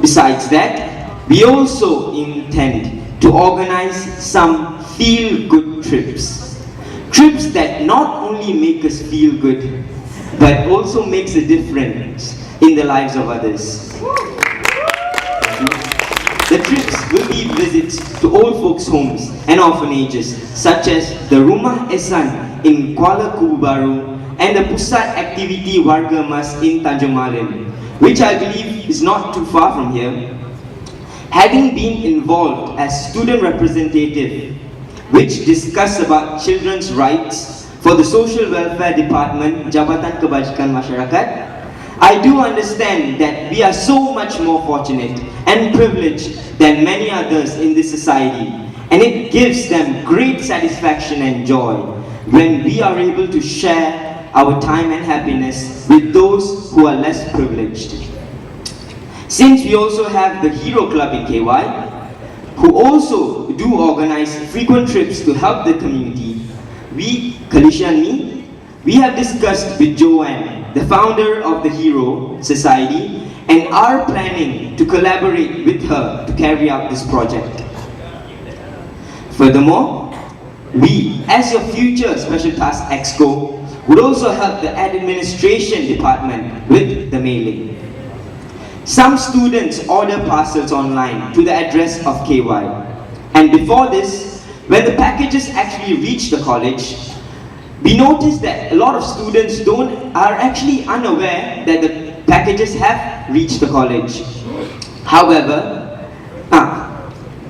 Besides that, we also intend to organize some feel-good trips. Trips that not only make us feel good, but also makes a difference in the lives of others. The trips will be visits to old folks' homes and orphanages, such as the Rumah Ehsan in Kuala Kubu and the Pusat Activity Warga Mas in Tanjung Malim, which I believe is not too far from here. Having been involved as student representative, which discuss about children's rights for the Social Welfare Department, Jabatan Kebajikan Masyarakat, I do understand that we are so much more fortunate and privileged than many others in this society, and it gives them great satisfaction and joy when we are able to share our time and happiness with those who are less privileged. Since we also have the Hero Club in KY, who also do organize frequent trips to help the community, we, Kalisha and me, we have discussed with Joanne, the founder of the Hero Society, and are planning to collaborate with her to carry out this project. Furthermore, we, as your future Special Task Exco, would also help the administration department with the mailing. Some students order parcels online to the address of KY, and before this, when the packages actually reach the college, we noticed that a lot of students are actually unaware that the packages have reached the college. However,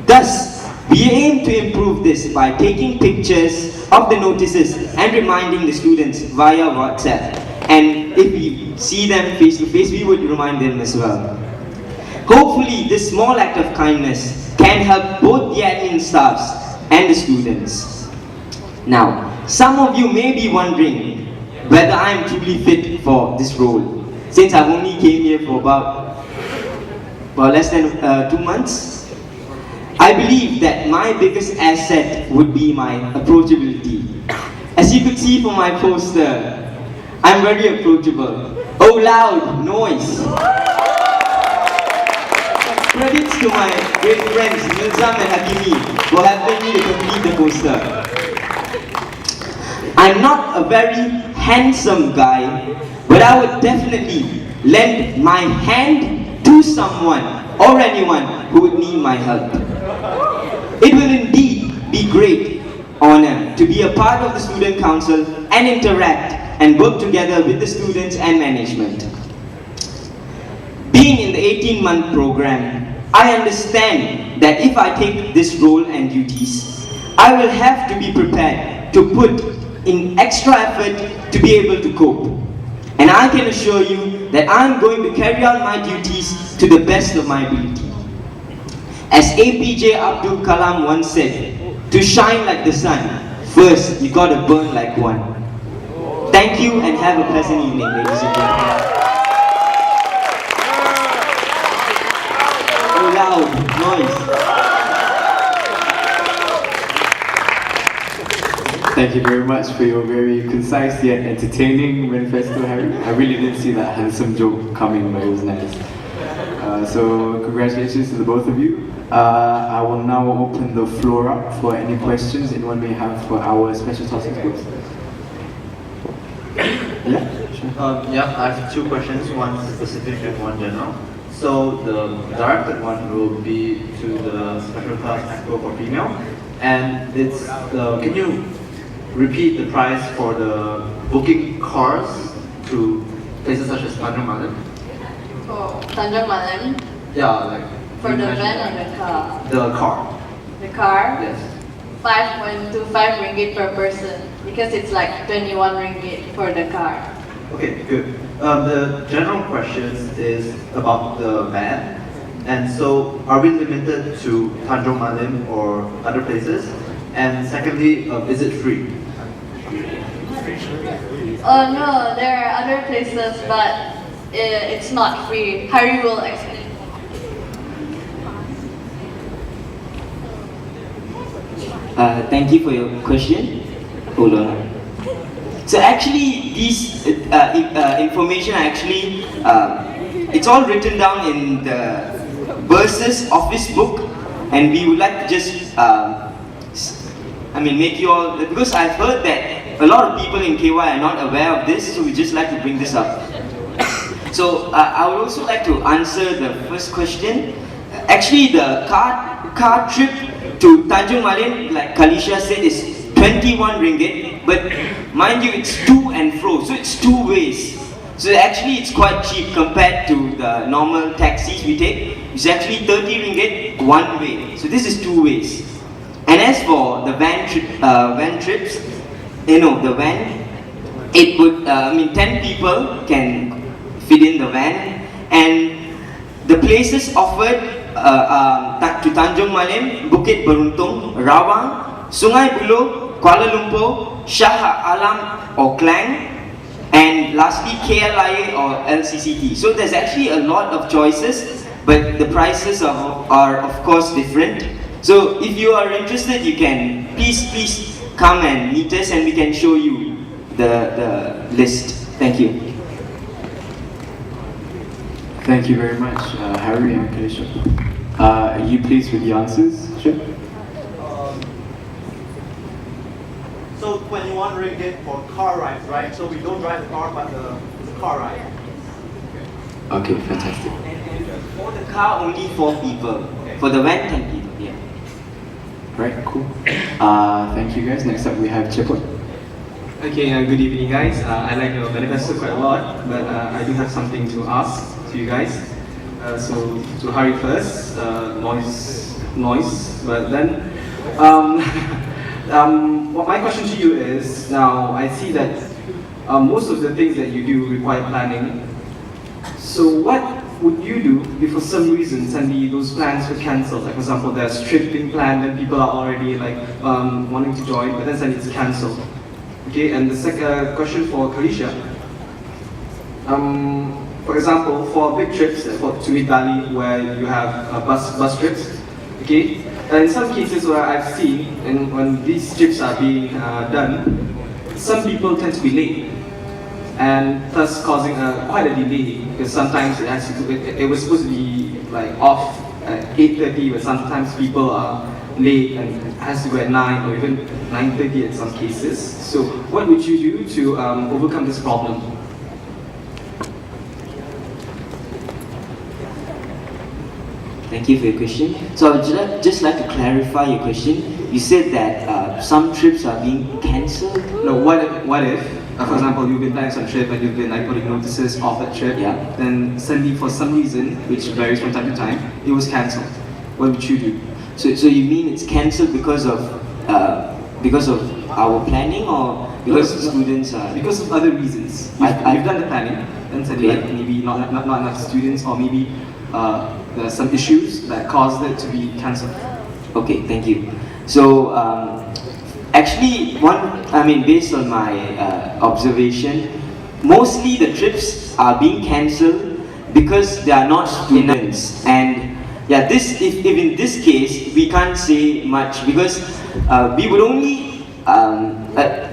thus, we aim to improve this by taking pictures of the notices and reminding the students via WhatsApp. And if we see them face to face, we would remind them as well. Hopefully, this small act of kindness can help both the admin staffs and the students. Now, some of you may be wondering whether I am truly fit for this role, since I've only came here for about less than 2 months. I believe that my biggest asset would be my approachability. As you could see from my poster, I'm very approachable. Oh, loud noise! Credits to my great friends Nilzam and Hakimi for helping me to complete the poster. I'm not a very handsome guy, but I would definitely lend my hand to someone or anyone who would need my help. It will indeed be great honor to be a part of the student council and interact and work together with the students and management. Being in the 18-month program, I understand that if I take this role and duties, I will have to be prepared to put in extra effort to be able to cope. And I can assure you that I'm going to carry out my duties to the best of my ability. As APJ Abdul Kalam once said, to shine like the sun, first you gotta burn like one. Thank you and have a pleasant evening, ladies and gentlemen. Oh, loud noise. Thank you very much for your very concise yet entertaining manifesto, Harry. I really didn't see that handsome joke coming, but it was nice. So congratulations to the both of you. I will now open the floor up for any questions anyone may have for our special topics groups. Yeah, sure. Yeah, I have two questions, one specific and one general. So the directed one will be to the special class expo for female, and it's can you repeat the price for the booking cars to places such as Tanjung Malim? For Tanjung Malim, Yeah, like for you the mentioned van or the car? the car. The car, Yes. 5.25 ringgit per person, because it's like 21 ringgit for the car. Okay, good. The general question is about the van, and so are we limited to Tanjung Malim or other places? And secondly, is it free? Oh no, there are other places, but it's not free. Harry will explain. Thank you for your question. Hold on. So actually, these information actually, it's all written down in the Versus office book, and we would like to just, make you all, because I've heard that a lot of people in KY are not aware of this, so we just like to bring this up. So I would also like to answer the first question. Actually, the car trip to Tanjung Malim, like Kalisha said, is 21 ringgit, but mind you, it's to and fro, so it's two ways. So actually, it's quite cheap compared to the normal taxis we take. It's actually 30 ringgit one way. So this is two ways. And as for the van trips, the van, it would, 10 people can fit in the van, and the places offered to Tanjung Malim, Bukit Beruntung, Rawang, Sungai Buloh, Kuala Lumpur, Shah Alam or Klang, and lastly KLIA or LCCT. So there's actually a lot of choices, but the prices are of course different. So if you are interested, you can please come and meet us, and we can show you the list. Thank you. Thank you very much, Harry and Kalisha. Are you pleased with the answers? Sure. So 21 ringgit for car rides, right? So we don't drive the car, but the car ride. Okay, fantastic. And for the car, only 4 people. For the van, 10 people. Yeah. Right, cool. Thank you guys. Next up we have Chipot. Okay, good evening guys. I like your manifesto quite a lot, but I do have something to ask to you guys. So to Harry first, noise, but then what my question to you is, now I see that most of the things that you do require planning. So what would you do if for some reason suddenly those plans were cancelled? Like for example, there's trip being planned and people are already like wanting to join, but then suddenly it's cancelled. Okay, and the second question for Kalisha. For example, for big trips, to Italy, where you have bus trips, okay, in some cases where I've seen, and when these trips are being done, some people tend to be late, and thus causing quite a delay, because sometimes it was supposed to be like off at 8:30, but sometimes people are late and has to go at 9 or even 9:30 in some cases. So what would you do to overcome this problem? Thank you for your question. So I would just like to clarify your question. You said that some trips are being cancelled? No, what if, for example, you've been planning some trip and you've been like putting notices of that trip, Yeah. then suddenly for some reason, which varies from time to time, it was cancelled. What would you do? So you mean it's cancelled because of our planning, or because the students are... Because of other reasons. You've done the planning, and said like maybe not enough students, or maybe there are some issues that caused it to be cancelled. Okay, thank you. So actually, based on my observation, mostly the trips are being cancelled because they are not students. And yeah, if in this case we can't say much, because we would only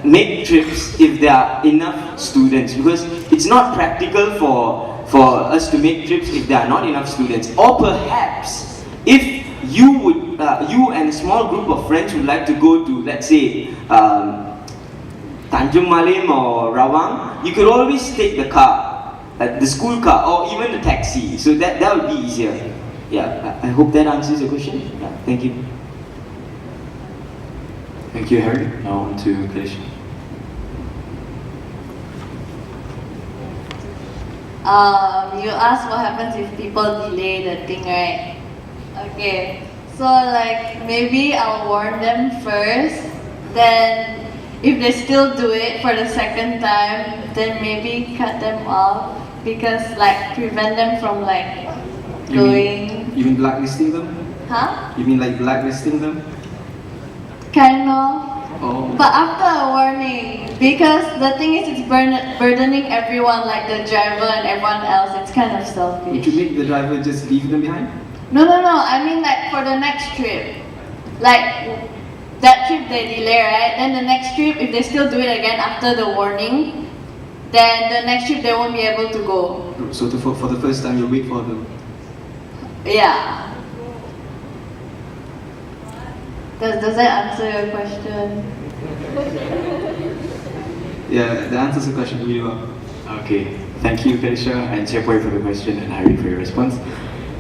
make trips if there are enough students, because it's not practical for us to make trips if there are not enough students. Or perhaps if you and a small group of friends would like to go to, let's say, Tanjung Malim or Rawang, you could always take the car, the school car, or even the taxi. So that would be easier. Yeah, I hope that answers your question. Yeah, thank you. Thank you, Harry. Now on to Kolej. You asked what happens if people delay the thing, right? Okay, so like maybe I'll warn them first, then if they still do it for the second time, then maybe cut them off, because like prevent them from like going. You mean blacklisting them? Huh? You mean like blacklisting them? Kind of. Oh. But after a warning, because the thing is, it's burdening everyone, like the driver and everyone else. It's kind of selfish. Would you make the driver just leave them behind? No. I mean like for the next trip. Like that trip they delay, right? Then the next trip, if they still do it again after the warning, then the next trip they won't be able to go. So for the first time, you'll wait for them. Yeah. Does that answer your question? Yeah, that answers the question really well. Okay, thank you, Kolej and Chepoy for the question, and Harry for your response.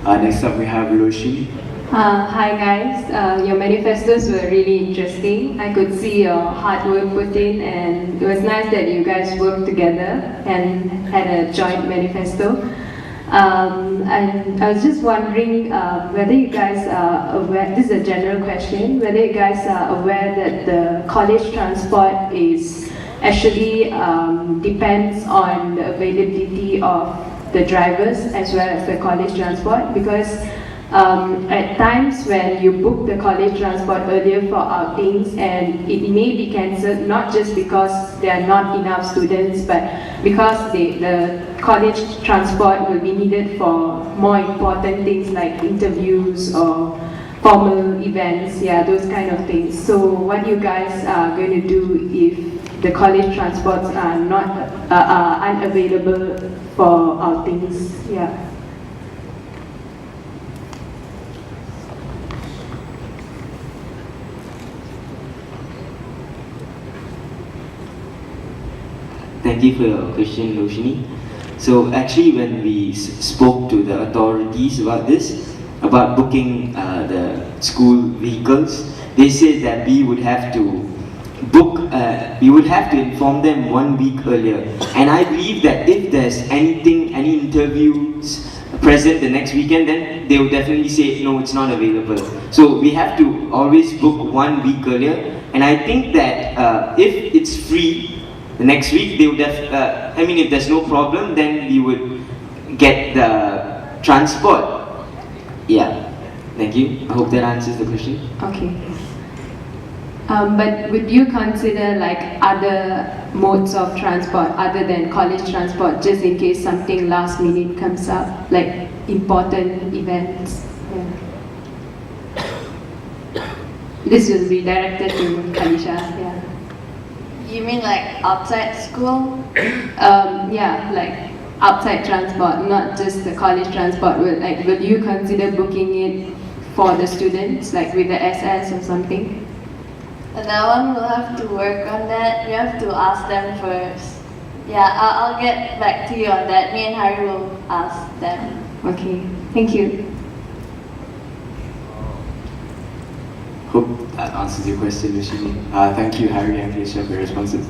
Next up, we have Loshi. Hi guys, your manifestos were really interesting. I could see your hard work put in, and it was nice that you guys worked together and had a joint manifesto. And I was just wondering whether you guys are aware, this is a general question, whether you guys are aware that the college transport is actually depends on the availability of the drivers as well as the college transport, because at times when you book the college transport earlier for outings, and it may be cancelled not just because there are not enough students, but because the college transport will be needed for more important things like interviews or formal events, yeah, those kind of things. So what you guys are going to do if the college transports are not unavailable for outings? Yeah. Thank you for your question, Loshini. So actually, when we spoke to the authorities about this, about booking the school vehicles, they said that we would have to book, we would have to inform them 1 week earlier. And I believe that if there's any interviews present the next weekend, then they would definitely say, no, it's not available. So we have to always book 1 week earlier. And I think that if it's free, the next week, they would have, if there's no problem, then we would get the transport. Yeah, thank you. I hope that answers the question. Okay. But would you consider like other modes of transport other than college transport, just in case something last minute comes up, like important events? Yeah. This will be directed to Kalisha. Yeah. You mean like outside school? Yeah, like outside transport, not just the college transport. Will you consider booking it for the students, like with the SS or something? And that one we'll have to work on that. We have to ask them first. Yeah, I'll get back to you on that. Me and Harry will ask them. Okay, thank you. Hope that answers your question, Vishini. Thank you, Harry and Felicia, for your responses.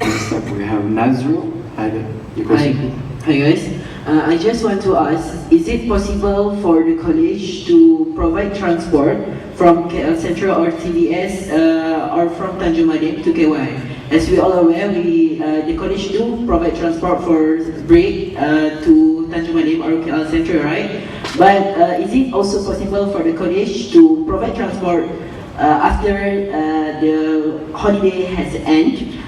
Next up, we have Nazrul. Hi there. Your question? Hi guys. I just want to ask, is it possible for the college to provide transport from KL Central or TBS or from Tanjung Madim to KYUEM? As we all aware, the college do provide transport for break to Tanjung Madim or KL Central, right? But is it also possible for the college to provide transport after the holiday has ended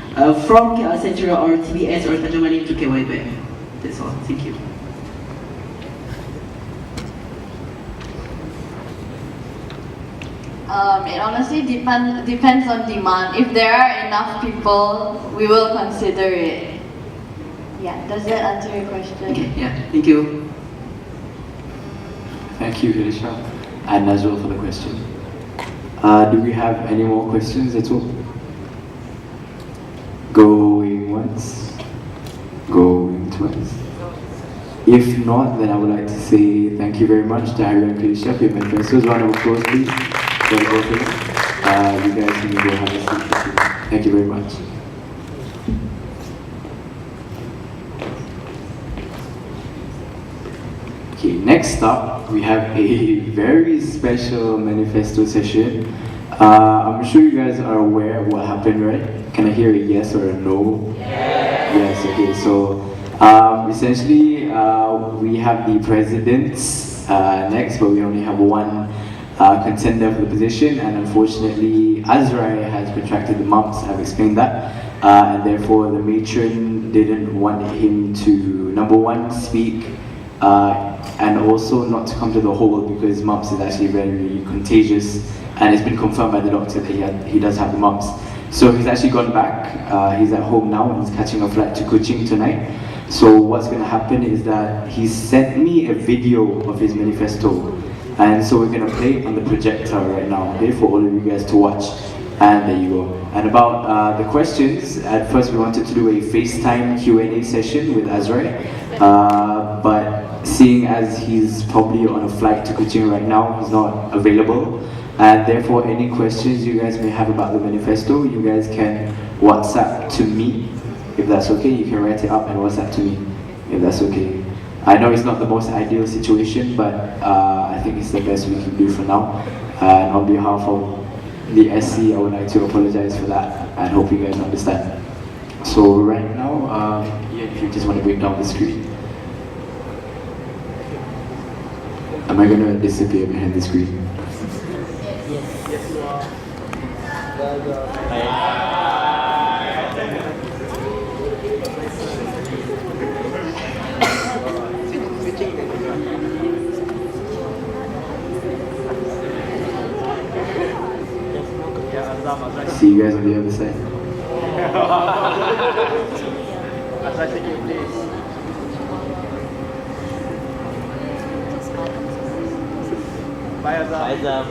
from KL Central or TBS or Tanjung Madim to KYUEM? That's all. Thank you. It honestly depends on demand. If there are enough people, we will consider it. Yeah, does that answer your question? Okay, yeah, thank you. Thank you, Felicia and Nazrul, for the question. Do we have any more questions at all? Going once, going twice. If not, then I would like to say thank you very much to Harry and Felicia for your manifestos. Round of applause, please. For the both of you. You guys can go have a seat. Thank you very much. Okay, next up, we have a very special manifesto session. I'm sure you guys are aware of what happened, right? Can I hear a yes or a no? Yes, okay, so essentially we have the presidents next, but we only have one contender for the position, and unfortunately Azrai has contracted the mumps. I've explained that, and therefore the matron didn't want him to, number one, speak, and also not to come to the hall because mumps is actually very contagious, and it's been confirmed by the doctor that he does have the mumps. So he's actually gone back. He's at home now and he's catching a flight to Kuching tonight. So what's going to happen is that he sent me a video of his manifesto, and so we're going to play it on the projector right now, okay, for all of you guys to watch. And there you go. And about the questions, at first we wanted to do a FaceTime Q&A session with Azrai, but seeing as he's probably on a flight to Kuching right now, he's not available. And therefore, any questions you guys may have about the manifesto, you guys can WhatsApp to me, if that's okay. You can write it up and WhatsApp to me, if that's okay. I know it's not the most ideal situation, but I think it's the best we can do for now. And on behalf of the SC, I would like to apologize for that, and hope you guys understand. So right now, yeah, if you just want to bring down the screen. Am I going to disappear behind the screen? See you guys on the other side. As I take your place. Bye, Azam. Bye, Azam.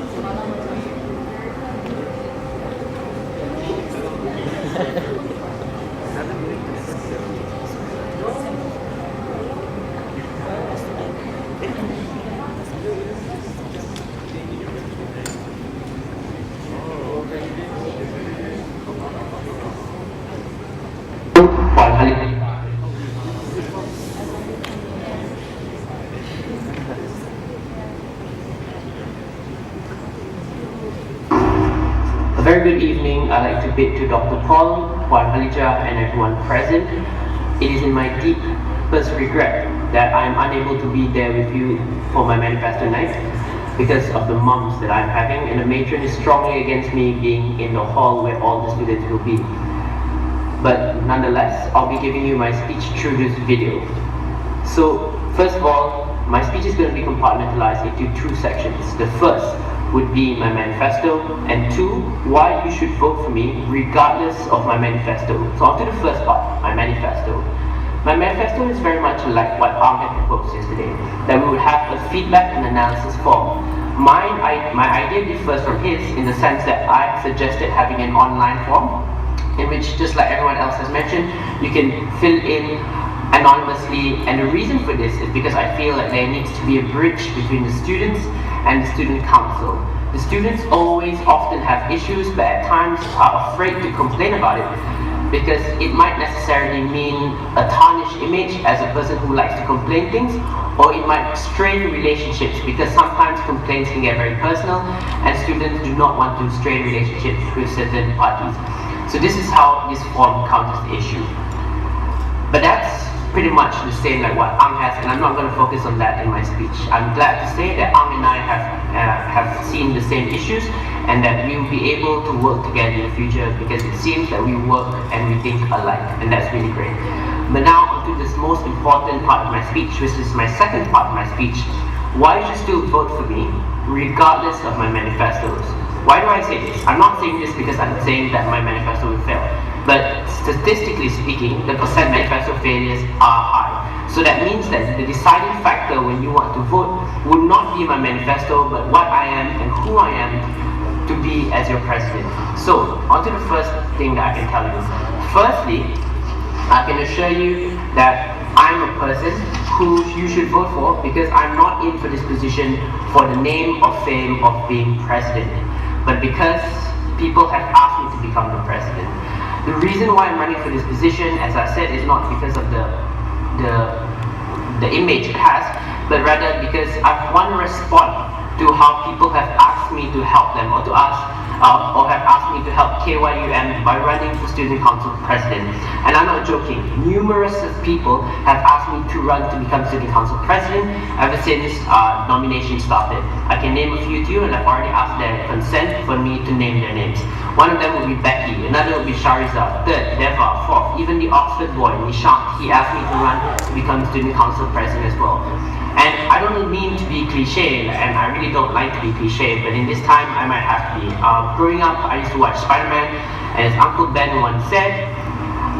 A very good evening. I'd like to bid to Dr. Paul, Puan Halija, and everyone present. It is in my deepest regret that I'm unable to be there with you for my manifesto night because of the mumps that I'm having, and the matron is strongly against me being in the hall where all the students will be. But nonetheless, I'll be giving you my speech through this video. So, first of all, my speech is going to be compartmentalized into two sections. The first would be my manifesto, and two, why you should vote for me regardless of my manifesto. So on to the first part, my manifesto. My manifesto is very much like what Ahmed proposed yesterday, that we would have a feedback and analysis form. My idea differs from his in the sense that I suggested having an online form in which, just like everyone else has mentioned, you can fill in anonymously, and the reason for this is because I feel that there needs to be a bridge between the students and the student council. The students often have issues, but at times are afraid to complain about it because it might necessarily mean a tarnished image as a person who likes to complain things, or it might strain relationships because sometimes complaints can get very personal and students do not want to strain relationships with certain parties. So this is how this form counters the issue. But that's pretty much the same like what Ang has, and I'm not going to focus on that in my speech. I'm glad to say that Ang and I have seen the same issues and that we will be able to work together in the future because it seems that we work and we think alike, and that's really great. But now onto this most important part of my speech, which is my second part of my speech. Why you should still vote for me regardless of my manifestos? Why do I say this? I'm not saying this because I'm saying that my manifesto will fail. But statistically speaking, the percent manifesto failures are high. So that means that the deciding factor when you want to vote would not be my manifesto, but what I am and who I am to be as your president. So, on to the first thing that I can tell you. Firstly, I can assure you that I'm a person who you should vote for because I'm not in for this position for the name or fame of being president, but because people have asked me to become the president. The reason why I'm running for this position, as I said, is not because of the image it has, but rather because I want to respond to how people have asked me to help them, or have asked me to help KYUEM by running for Student Council President. And I'm not joking, numerous people have asked me to run to become Student Council President ever since nomination started. I can name a few to you, and I've already asked their consent for me to name their names. One of them will be Becky, another will be Shariza, third, Deva, fourth, even the Oxford boy, Nishant, he asked me to run to become Student Council President as well. And I don't mean to be cliche, and I really don't like to be cliche, but in this time I might have to be. Growing up, I used to watch Spider-Man, and as Uncle Ben once said,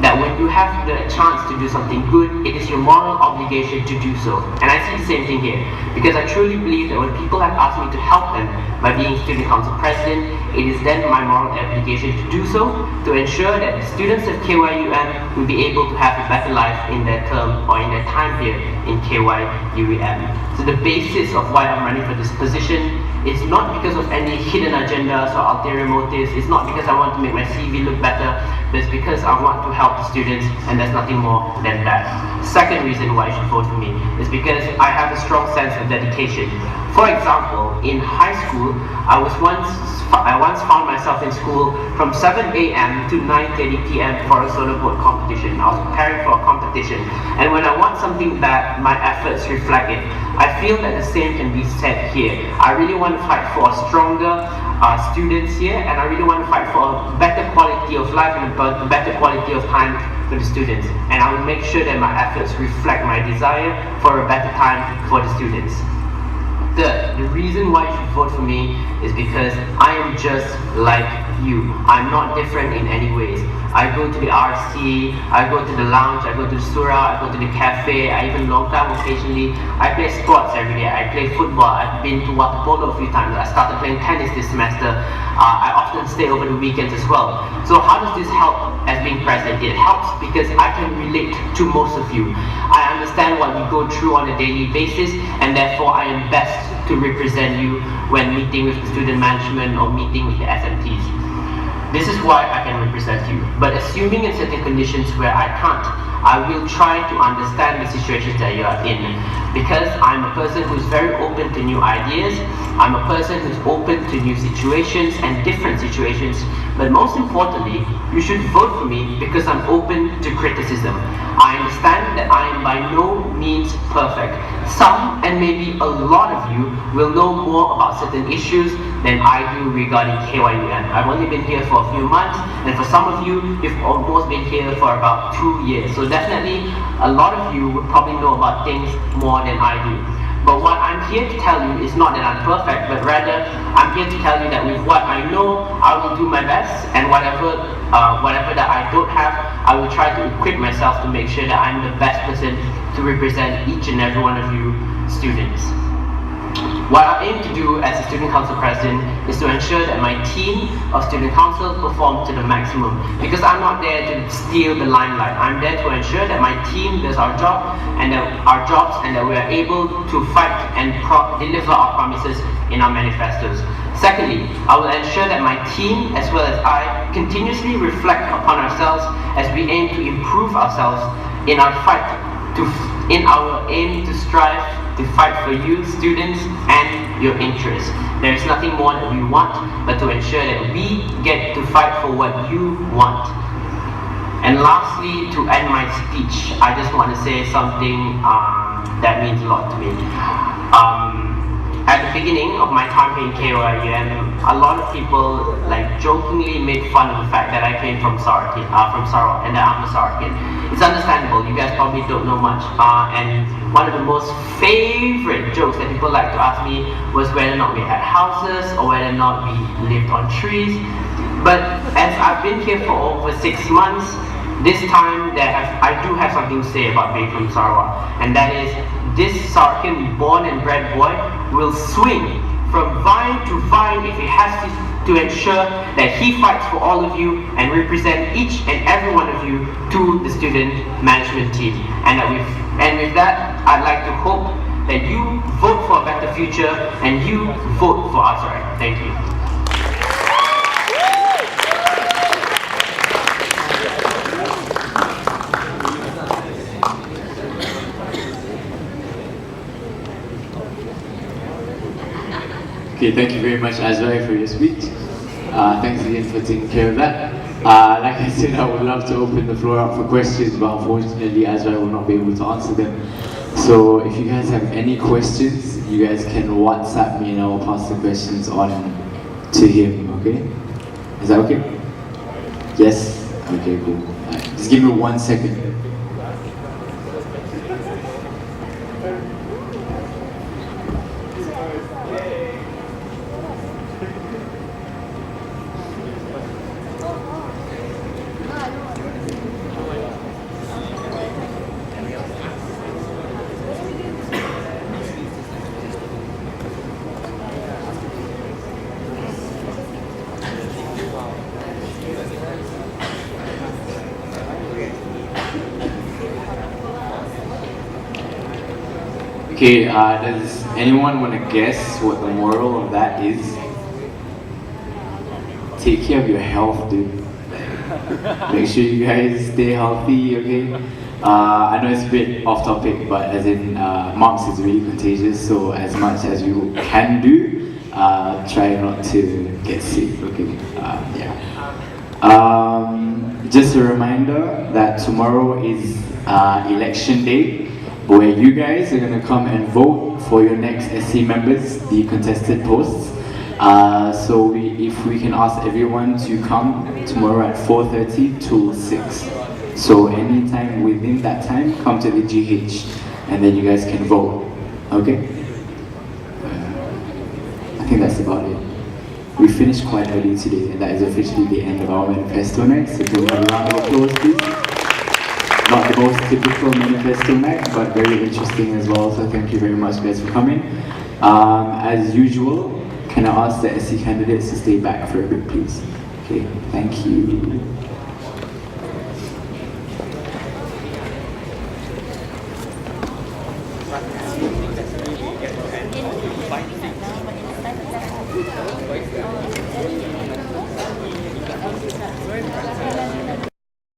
that when you have the chance to do something good, it is your moral obligation to do so. And I see the same thing here, because I truly believe that when people have asked me to help them by being Student Council President, it is then my moral obligation to do so, to ensure that the students of KYUEM will be able to have a better life in their term or in their time here in KYUEM. So the basis of why I'm running for this position is not because of any hidden agendas or ulterior motives. It's not because I want to make my CV look better, but it's because I want to help the students, and there's nothing more than that. Second reason why you should vote for me is because I have a strong sense of dedication. For example, in high school, I once found myself in school from 7 a.m. to 9:30 p.m. for a solo board competition. I was preparing for a competition, and when I want something that my efforts reflect it, I feel that the same can be said here. I really want to fight for stronger students here, and I really want to fight for a better quality of life and a better quality of time for the students. And I will make sure that my efforts reflect my desire for a better time for the students. Third, the reason why you should vote for me is because I am just like you. I'm not different in any ways. I go to the RC, I go to the lounge, I go to the Sura, I go to the cafe, I even long time occasionally. I play sports every day, I play football, I've been to water polo a few times, I started playing tennis this semester. I often stay over the weekends as well. So how does this help as being president? It helps because I can relate to most of you. I understand what you go through on a daily basis, and therefore I am best to represent you when meeting with the student management or meeting with the SMTs. This is why I can represent you. But assuming in certain conditions where I can't, I will try to understand the situations that you are in. Because I'm a person who's very open to new ideas, I'm a person who's open to new situations and different situations, but most importantly, you should vote for me because I'm open to criticism. I understand that I am by no means perfect. Some, and maybe a lot of you, will know more about certain issues than I do regarding KYUEM. I've only been here for a few months, and for some of you, you've almost been here for about 2 years. So definitely, a lot of you would probably know about things more than I do. But what I'm here to tell you is not that I'm perfect, but rather I'm here to tell you that with what I know, I will do my best, and whatever that I don't have, I will try to equip myself to make sure that I'm the best person to represent each and every one of you students. What I aim to do as a student council president is to ensure that my team of student council perform to the maximum, because I'm not there to steal the limelight. I'm there to ensure that my team does our job and that our jobs, and that we are able to fight and deliver our promises in our manifestos. Secondly, I will ensure that my team as well as I continuously reflect upon ourselves as we aim to improve ourselves in our fight in our aim to strive to fight for you, students, and your interests. There is nothing more that we want but to ensure that we get to fight for what you want. And lastly, to end my speech, I just want to say something that means a lot to me. At the beginning of my time here in KYUEM, a lot of people jokingly made fun of the fact that I came from Sarawak and that I'm a Sarawakian. It's understandable, you guys probably don't know much. And one of the most favorite jokes that people like to ask me was whether or not we had houses or whether or not we lived on trees. But as I've been here for over 6 months, this time I do have something to say about being from Sarawak, and that is this Sarawakian born and bred boy will swing from vine to vine if he has to ensure that he fights for all of you and represent each and every one of you to the student management team. And with that, I'd like to hope that you vote for a better future and you vote for us, right? Thank you. Okay, thank you very much, Azrai, for your speech. Thanks again for taking care of that. Like I said, I would love to open the floor up for questions, but unfortunately, Azrai will not be able to answer them. So if you guys have any questions, you guys can WhatsApp me and I will pass the questions on to him, okay? Is that okay? Yes? Okay, cool. Right, just give me 1 second. Okay, does anyone want to guess what the moral of that is? Take care of your health, dude. Make sure you guys stay healthy, okay? I know it's a bit off topic, but as in, mumps is really contagious, so as much as you can do, try not to get sick, okay? Yeah. Just a reminder that tomorrow is election day, where you guys are going to come and vote for your next SC members, the contested posts. So if we can ask everyone to come tomorrow at 4:30 to 6. So anytime within that time, come to the GH and then you guys can vote, okay? I think that's about it. We finished quite early today, and that is officially the end of our manifesto night, so can we have a round of applause, please? Not the most typical manifesto night, but very interesting as well, so thank you very much guys for coming. As usual, can I ask the SC candidates to stay back for a bit, please? Okay, thank you.